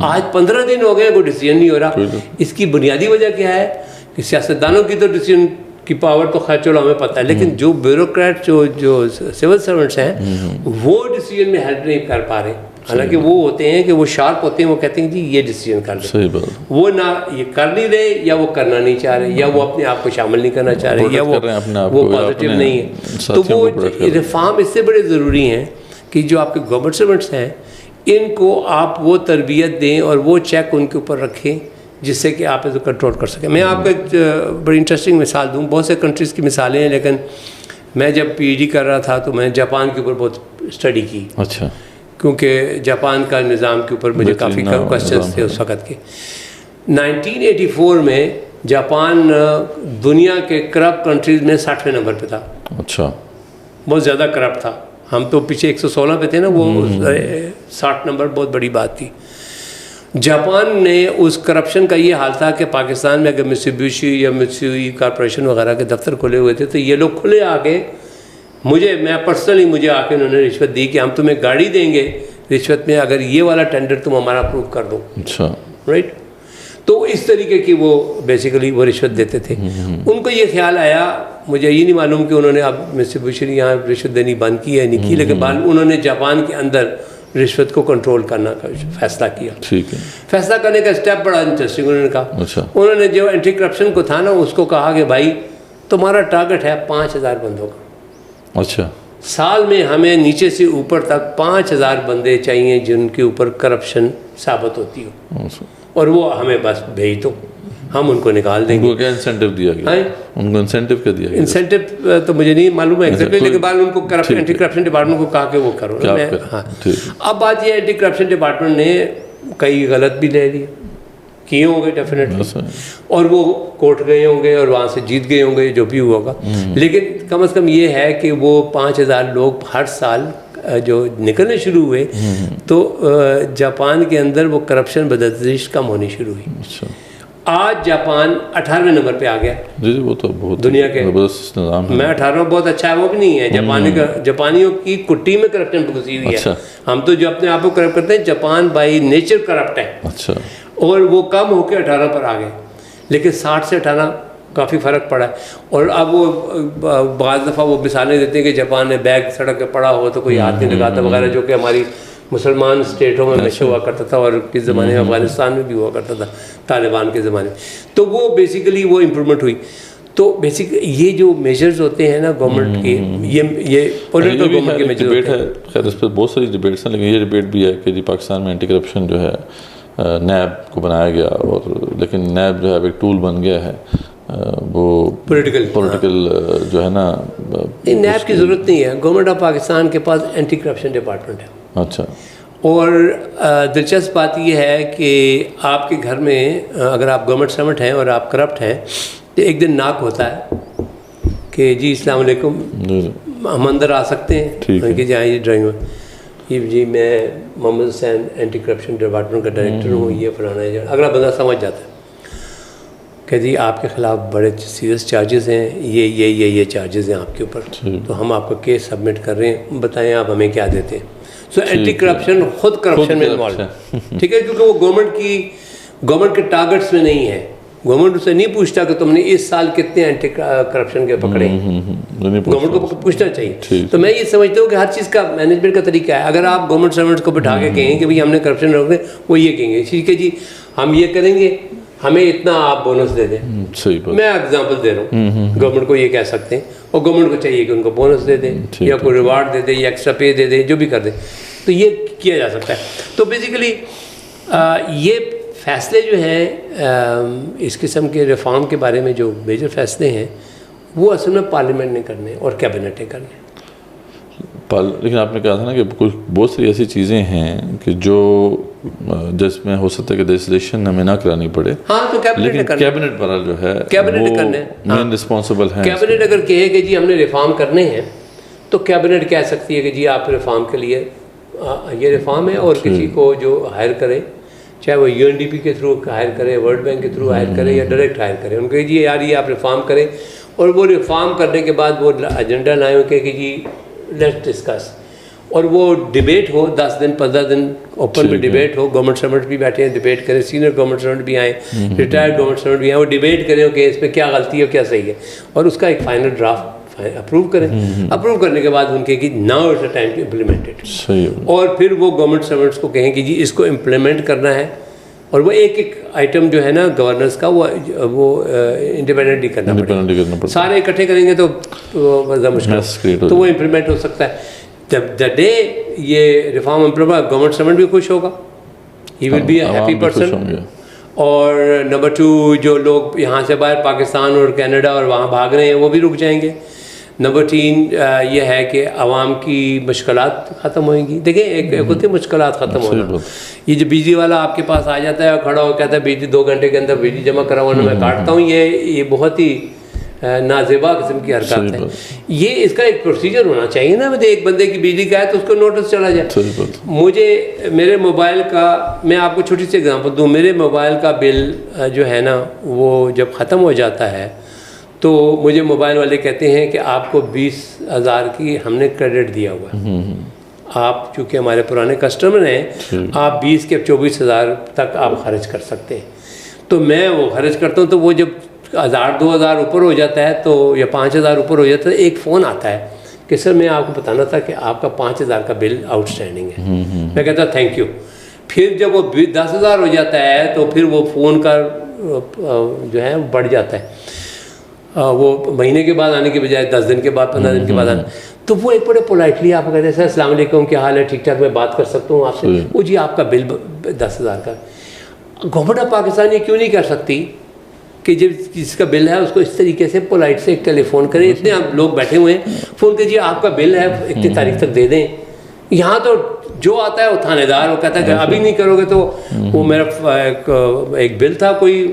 आज 15 दिन हो गए कोई डिसीजन नहीं हो रहा। इसकी बुनियादी वजह क्या है कि सियासतदानों की तो डिसीजन की पावर तो खैर चलो हमें पता है, लेकिन जो ब्यूरोक्रेट जो सिविल सर्वेंट्स हैं वो डिसीजन में हेल्प नहीं कर पा रहे। हालांकि वो होते हैं कि वो शार्प होते हैं, वो कहते हैं जी ये डिसीजन कर ले, वो ना ये कर नहीं रहे या वो करना नहीं चाह रहे या वो अपने आप को शामिल नहीं करना चाह रहे या वो पॉजिटिव नहीं है। तो वो रिफॉर्म इससे बड़े ज़रूरी हैं कि जो आपके गवर्नमेंट सर्वेंट्स हैं इनको आप वो तरबियत दें और वो चेक उनके ऊपर रखें जिससे कि आप इसको कंट्रोल कर सकें। मैं आपको एक बड़ी इंटरेस्टिंग मिसाल दूँ, बहुत से कंट्रीज़ की मिसालें हैं, लेकिन मैं जब PhD कर रहा था तो मैंने जापान के ऊपर बहुत स्टडी की। अच्छा, क्योंकि जापान का निज़ाम के ऊपर मुझे काफ़ी क्वेश्चंस थे उस वक़्त के। 1984 में जापान दुनिया के करप्ट कंट्रीज़ में 60वें नंबर पे था। अच्छा, बहुत ज़्यादा करप्ट था। हम तो पीछे 116 पे थे ना, वो 60 नंबर बहुत बड़ी बात थी। जापान ने उस करप्शन का ये हाल था कि पाकिस्तान में अगर मित्सुबिशी या मित्सुई कॉर्पोरेशन वगैरह के दफ्तर खुले हुए थे तो ये लोग खुले आके मैं पर्सनली मुझे आके उन्होंने रिश्वत दी कि हम तुम्हें गाड़ी देंगे रिश्वत में अगर ये वाला टेंडर तुम हमारा अप्रूव कर दो। अच्छा, राइट। तो इस तरीके की वो बेसिकली वो रिश्वत देते थे। उनको ये ख्याल आया, मुझे ये नहीं मालूम कि उन्होंने अब मित्सुबिशी यहाँ रिश्वत देनी बंद की है नहीं की, लेकिन उन्होंने जापान के अंदर रिश्वत को कंट्रोल करना का फैसला किया। ठीक है। फैसला करने का स्टेप बड़ा इंटरेस्टिंग उन्होंने कहा। अच्छा। उन्होंने जो एंटी करप्शन को था ना उसको कहा कि भाई तुम्हारा टारगेट है 5000 बंदों का। अच्छा। साल में हमें नीचे से ऊपर तक 5000 बंदे चाहिए जिनके ऊपर करप्शन साबित होती हो और वो हमें बस भेज दो। हम उनको निकाल देंगे। उनको क्या इंसेंटिव दिया गया? उनको इंसेंटिव क्या दिया गया? इंसेंटिव तो मुझे नहीं मालूम है एग्जैक्टली, लेकिन बाद उनको एंटी करप्शन डिपार्टमेंट को कहा कि वो करो ना। हाँ, अब बात ये एंटी करप्शन डिपार्टमेंट ने कई गलत भी ले लिए, किए होंगे डेफिनेटली, और वो कोर्ट गए होंगे और वहाँ से जीत गए होंगे, जो भी हुआ होगा। लेकिन कम से कम ये है कि वो 5000 लोग हर साल जो निकलने शुरू हुए, तो जापान के अंदर वो करप्शन बदतरीश कम होनी शुरू हुई। आज जापान 18वें नंबर पे आ गया। जी वो तो बहुत दुनिया के निज़ाम है। मैं 18वां बहुत अच्छा है वो भी नहीं है। जापानियों की कुट्टी में करप्शन घुसी हुई है। हम तो जो अपने आप को करप्ट करते हैं, जापान बाई नेचर करप्ट है। अच्छा। और वो कम होकर 18 पर आ गए, लेकिन 60 से 18 काफ़ी फ़र्क पड़ा है। और अब वो बाज़ दफ़ा वो मिसालें देते हैं कि जापान में बैग सड़क पे पड़ा हो तो कोई हाथ नहीं लगाता वगैरह, जो कि हमारी मुसलमान स्टेटों में हमेशा हुआ करता था, और किस ज़माने में अफगानिस्तान में भी हुआ करता था तालिबान के ज़माने में। तो वो बेसिकली वो इम्प्रूवमेंट हुई। तो बेसिक ये जो मेजर्स होते हैं ना गवर्नमेंट के, ये पॉलिटिकल गवर्नमेंट के मेजर डिबेट है। खैर इस पर बहुत सारी डिबेट्स हैं, लेकिन ये डिबेट भी है कि जी पाकिस्तान में एंटी करप्शन जो है नैब को बनाया गया, और लेकिन नैब जो है एक टूल बन गया है, वो पॉलिटिकल जो है ना, नैब की ज़रूरत नहीं है। गवर्नमेंट ऑफ पाकिस्तान के पास एंटी करप्शन डिपार्टमेंट है। अच्छा। और दिलचस्प बात यह है कि आपके घर में अगर आप गवर्नमेंट सर्वेंट हैं और आप करप्ट हैं, तो एक दिन नाक होता है कि जी अस्सलाम वालेकुम, हम अंदर आ सकते हैं कि जी आइए ड्राइंग में, ये जी मैं Mohammad Hussain anti corruption department का डायरेक्टर हूँ, ये फलाना है। अगला बंदा समझ जाता है कि जी आपके ख़िलाफ़ बड़े सीरियस चार्जेस हैं, ये चार्जेस हैं आपके ऊपर, तो हम आपका केस सबमिट कर रहे हैं, बताएं आप हमें क्या देते हैं। सो एंटी करप्शन खुद करप्शन में इन्वॉल्व है, ठीक है, क्योंकि वो गवर्नमेंट के टारगेट्स में नहीं है। गवर्नमेंट उससे नहीं पूछता कि तुमने इस साल कितने एंटी करप्शन के पकड़े, गवर्नमेंट को पूछना चाहिए। तो मैं ये समझता हूँ कि हर चीज़ का मैनेजमेंट का तरीका है। अगर आप गवर्नमेंट सर्वेंट्स को बिठा के कहें कि भाई हमने करप्शन रोकने, वो ये कहेंगे ठीक है जी हम ये करेंगे, हमें इतना आप बोनस दे दें। सही बात। मैं एग्जांपल दे रहा हूँ, गवर्नमेंट को ये कह सकते हैं, और गवर्नमेंट को चाहिए कि उनको बोनस दे दें या कोई रिवार्ड दे दें या एक्स्ट्रा पे दे दें, जो भी कर दें, तो ये किया जा सकता है। तो बेसिकली ये फैसले जो हैं इस किस्म के रिफॉर्म के बारे में, जो मेजर फैसले हैं, वो असल में पार्लियामेंट ने करने और कैबिनेट ने करने। लेकिन आपने कहा था ना कि कुछ बहुत सारी ऐसी चीज़ें हैं कि जो जिसमें हो सकता है कि लेजिस्लेशन हमें ना करानी पड़े। हाँ, तो कैबिनेट वाला जो है कैबिनेट करने मेन रिस्पॉन्सिबल है। कैबिनेट अगर कहे कि जी हमने रिफॉर्म करने हैं, तो कैबिनेट कह सकती है कि जी आप रिफॉर्म के लिए ये रिफॉर्म है, और किसी को जो हायर करे, चाहे वो UNDP के थ्रू हायर करे, वर्ल्ड बैंक के थ्रू हायर करे, या डायरेक्ट हायर करे, उनको जी यार ये आप रिफॉर्म करें, और वो रिफॉर्म करने के बाद वो एजेंडा लाए कि जी लेट्स डिस्कस, और वो डिबेट हो 10 दिन 15 दिन ओपन में डिबेट हो, गवर्नमेंट सर्वेंट भी बैठे हैं डिबेट करें, सीनियर गवर्नमेंट सर्वेंट भी आए, रिटायर्ड गवर्नमेंट सर्वेंट भी आए, वो डिबेट करें कि इस पर क्या गलती है क्या सही है, और उसका एक फाइनल ड्राफ्ट अप्रूव करें। अप्रूव करने के बाद उनके कि now it's a time to implement it, और फिर वो गवर्नमेंट सर्वेंट्स को कहें कि जी इसको इम्प्लीमेंट करना है, और वो एक एक आइटम जो है ना गवर्नेंस का वो इंडिपेंडेंटली करना पड़ेगा। सारे इकट्ठे करेंगे तो ज़्यादा मुश्किल, तो वो इम्प्लीमेंट हो सकता है। जब द डे ये रिफॉर्म इम्प्लीमेंट, गवर्नमेंट सर्वेंट भी खुश होगा, he will be a happy person. और नंबर 2, जो लोग यहाँ से बाहर पाकिस्तान और कनाडा और वहाँ भाग रहे हैं वो भी रुक जाएंगे। नंबर 3 ये है कि आवाम की मुश्किलात ख़त्म होंगी। देखिए एक होती है मुश्किलात ख़त्म होना, ये जो बिजली वाला आपके पास आ जाता है, खड़ा हो कहता है बिजली 2 घंटे के अंदर बिजली जमा कराओ ना, मैं काटता हूँ, ये बहुत ही नाजेबा किस्म की हरकत है। ये इसका एक प्रोसीजर होना चाहिए ना, मतलब एक बंदे की बिजली का है तो उसको नोटिस चला जाए। मुझे मेरे मोबाइल का, मैं आपको छोटी सी एग्जांपल दूँ, मेरे मोबाइल का बिल जो है ना वो जब ख़त्म हो जाता है तो मुझे मोबाइल वाले कहते हैं कि आपको 20,000 की हमने क्रेडिट दिया हुआ है, आप चूँकि हमारे पुराने कस्टमर हैं, आप 20 के 24,000 तक आप खर्च कर सकते हैं। तो मैं वो खर्च करता हूँ, तो वो जब 1,000-2,000 ऊपर हो जाता है तो, या 5,000 ऊपर हो जाता है, एक फ़ोन आता है कि सर मैं आपको बताना था कि आपका 5,000 का बिल आउटस्टैंडिंग है। मैं कहता थैंक यू। फिर जब वो 10,000 हो जाता है तो फिर वो फ़ोन का जो है बढ़ जाता है, वो महीने के बाद आने के बजाय 10 दिन के बाद, 15 दिन के बाद आना। तो वो एक बड़े पोलाइटली आपको कहते हैं सर अस्सलाम वालेकुम, क्या हाल है, ठीक ठाक, मैं बात कर सकता हूँ आपसे, वो जी आपका बिल 10,000 का। गवर्नमेंट ऑफ पाकिस्तान ये क्यों नहीं कर सकती कि जब जिसका बिल है उसको इस तरीके से पोलाइट से एक टेलीफोन करें, इतने आप लोग बैठे हुए हैं, फ़ोन कीजिए आपका बिल है इतनी तारीख तक दे दें। यहाँ तो जो आता है वो थानेदार, वो कहता है कि अभी नहीं करोगे तो वो मेरा एक बिल था, कोई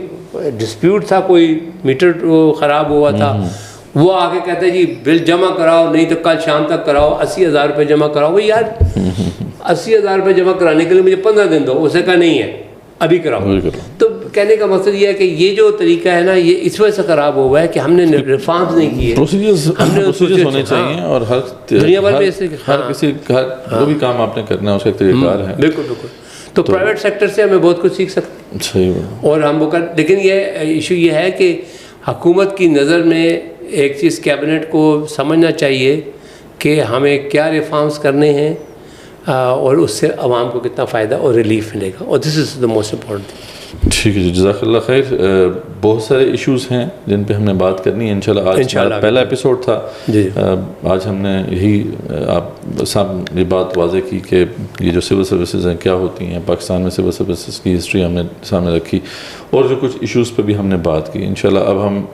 डिस्प्यूट था, कोई मीटर ख़राब हुआ था, वो आके कहते हैं जी बिल जमा कराओ, नहीं तो कल शाम तक कराओ, 80,000 रुपये जमा कराओ। भाई यार 80,000 रुपये जमा कराने के लिए मुझे 15 दिन दो, उसे कहा नहीं है अभी कराओ। तो कहने का मकसद ये है कि ये जो तरीका है ना, ये इस वजह से ख़राब हुआ है कि हमने रिफॉर्म्स नहीं किए। प्रोसीजर्स होने चाहिए और हर दुनिया भर में ऐसे हर किसी जो भी काम आपने करना है उसका एक तरीक़ाकार है। बिल्कुल बिल्कुल। तो प्राइवेट सेक्टर से हमें बहुत कुछ सीख सकते हैं। सही। और हम वो कर, लेकिन ये इशू ये है कि हुकूमत की नज़र में एक चीज़ कैबिनेट को समझना चाहिए कि हमें क्या रिफॉर्म्स करने हैं और उससे आवाम को कितना फ़ायदा और रिलीफ मिलेगा, और this is the most important thing. ठीक है जी, जज़ाकल्लाह खैर। बहुत सारे इश्यूज़ हैं जिन पे हमने बात करनी है इंशाल्लाह। आज हमारा पहला एपिसोड था जी। आज हमने यही आप साहब ये बात वाज़े की कि ये जो सिविल सर्विसेज हैं क्या होती हैं, पाकिस्तान में सिविल सर्विसेज की हिस्ट्री हमने सामने रखी और जो कुछ इश्यूज़ पे भी हमने बात की। इंशाल्लाह अब हम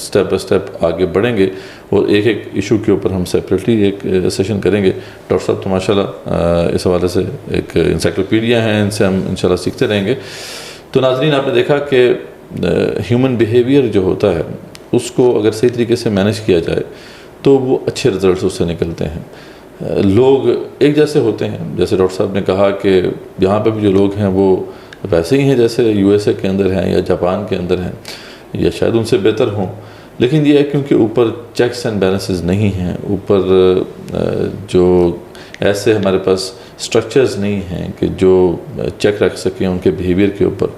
स्टेप बाय स्टेप आगे बढ़ेंगे और एक एक इशू के ऊपर हम सेपरेटली एक सेशन करेंगे। डॉक्टर साहब तो माशाल्लाह इस हवाले से एक इंसाइक्लोपीडिया हैं, इनसे हम इंशाल्लाह सीखते रहेंगे। तो नाज़रीन, आपने देखा कि ह्यूमन बिहेवियर जो होता है उसको अगर सही तरीके से मैनेज किया जाए तो वो अच्छे रिजल्ट्स उससे निकलते हैं। लोग एक जैसे होते हैं, जैसे डॉक्टर साहब ने कहा कि यहाँ पे भी जो लोग हैं वो वैसे ही हैं जैसे USA के अंदर हैं या जापान के अंदर हैं या शायद उनसे बेहतर हों, लेकिन ये है क्योंकि ऊपर चेक्स एंड बैलेंसेस नहीं हैं, ऊपर जो ऐसे हमारे पास स्ट्रक्चर्स नहीं हैं कि जो चेक रख सकें उनके बिहेवियर के ऊपर,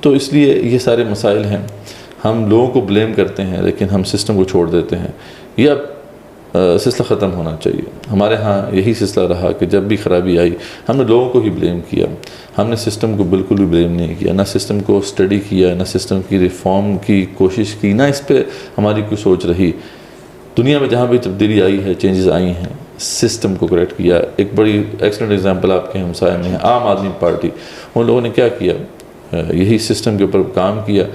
तो इसलिए ये सारे मसाइल हैं। हम लोगों को ब्लेम करते हैं लेकिन हम सिस्टम को छोड़ देते हैं। यह सिलसिला ख़त्म होना चाहिए। हमारे यहाँ यही सिलसिला रहा कि जब भी ख़राबी आई हमने लोगों को ही ब्लेम किया, हमने सिस्टम को बिल्कुल भी ब्लेम नहीं किया, ना सिस्टम को स्टडी किया, ना सिस्टम की रिफ़ॉर्म की कोशिश की, ना इस पर हमारी कोई सोच रही। दुनिया में जहाँ भी तब्दीली आई है, चेंजेस आई हैं, सिस्टम को करेक्ट किया। एक बड़ी एक्सीलेंट एग्जांपल आपके हमसाये में है आम आदमी पार्टी। उन लोगों ने क्या किया, यही सिस्टम के ऊपर काम किया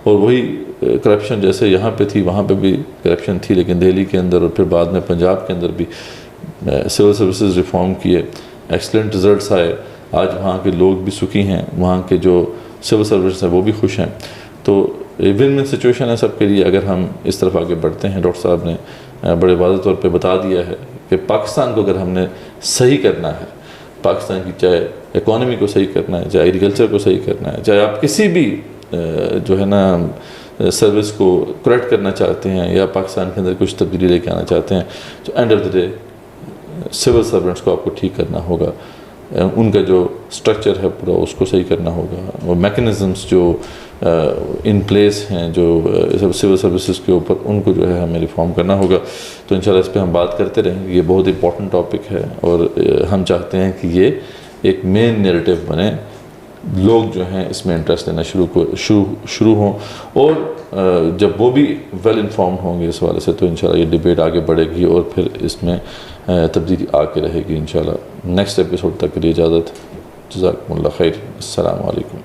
और वही करप्शन जैसे यहाँ पे थी वहाँ पे भी करप्शन थी, लेकिन दिल्ली के अंदर और फिर बाद में पंजाब के अंदर भी सिविल सर्विसेज रिफॉर्म किए, एक्सीलेंट रिजल्ट्स आए। आज वहाँ के लोग भी सुखी हैं, वहाँ के जो सिविल सर्विस हैं वो भी खुश हैं। तो विन विन सिचुएशन है सबके लिए अगर हम इस तरफ आगे बढ़ते हैं। डॉक्टर साहब ने बड़े वाज़ेह तौर पे बता दिया है कि पाकिस्तान को अगर हमने सही करना है, पाकिस्तान की चाहे इकॉनमी को सही करना है, चाहे एग्रीकल्चर को सही करना है, चाहे आप किसी भी जो है ना सर्विस को करेक्ट करना चाहते हैं या पाकिस्तान के अंदर कुछ तब्दीली लेके आना चाहते हैं, तो end of the day civil servants को आपको ठीक करना होगा। उनका जो स्ट्रक्चर है पूरा उसको सही करना होगा, और मैकेनिज़म्स जो इन प्लेस हैं जो सिविल सर्विसेज के ऊपर, उनको जो है हमें रिफॉर्म करना होगा। तो इंशाल्लाह इस पर हम बात करते रहेंगे। ये बहुत इंपॉर्टेंट टॉपिक है और हम चाहते हैं कि ये एक मेन नैरेटिव बने, लोग जो हैं इसमें इंटरेस्ट लेना शुरू हों, और जब वो भी वेल इन्फॉर्म होंगे इस वाले से तो इंशाल्लाह ये डिबेट आगे बढ़ेगी और फिर इसमें तब्दीली आके रहेगी इंशाल्लाह। नेक्स्ट एपिसोड तक के लिए इजाज़त। जज़ाकुमुल्लाह खैर। अस्सलामु अलैकुम।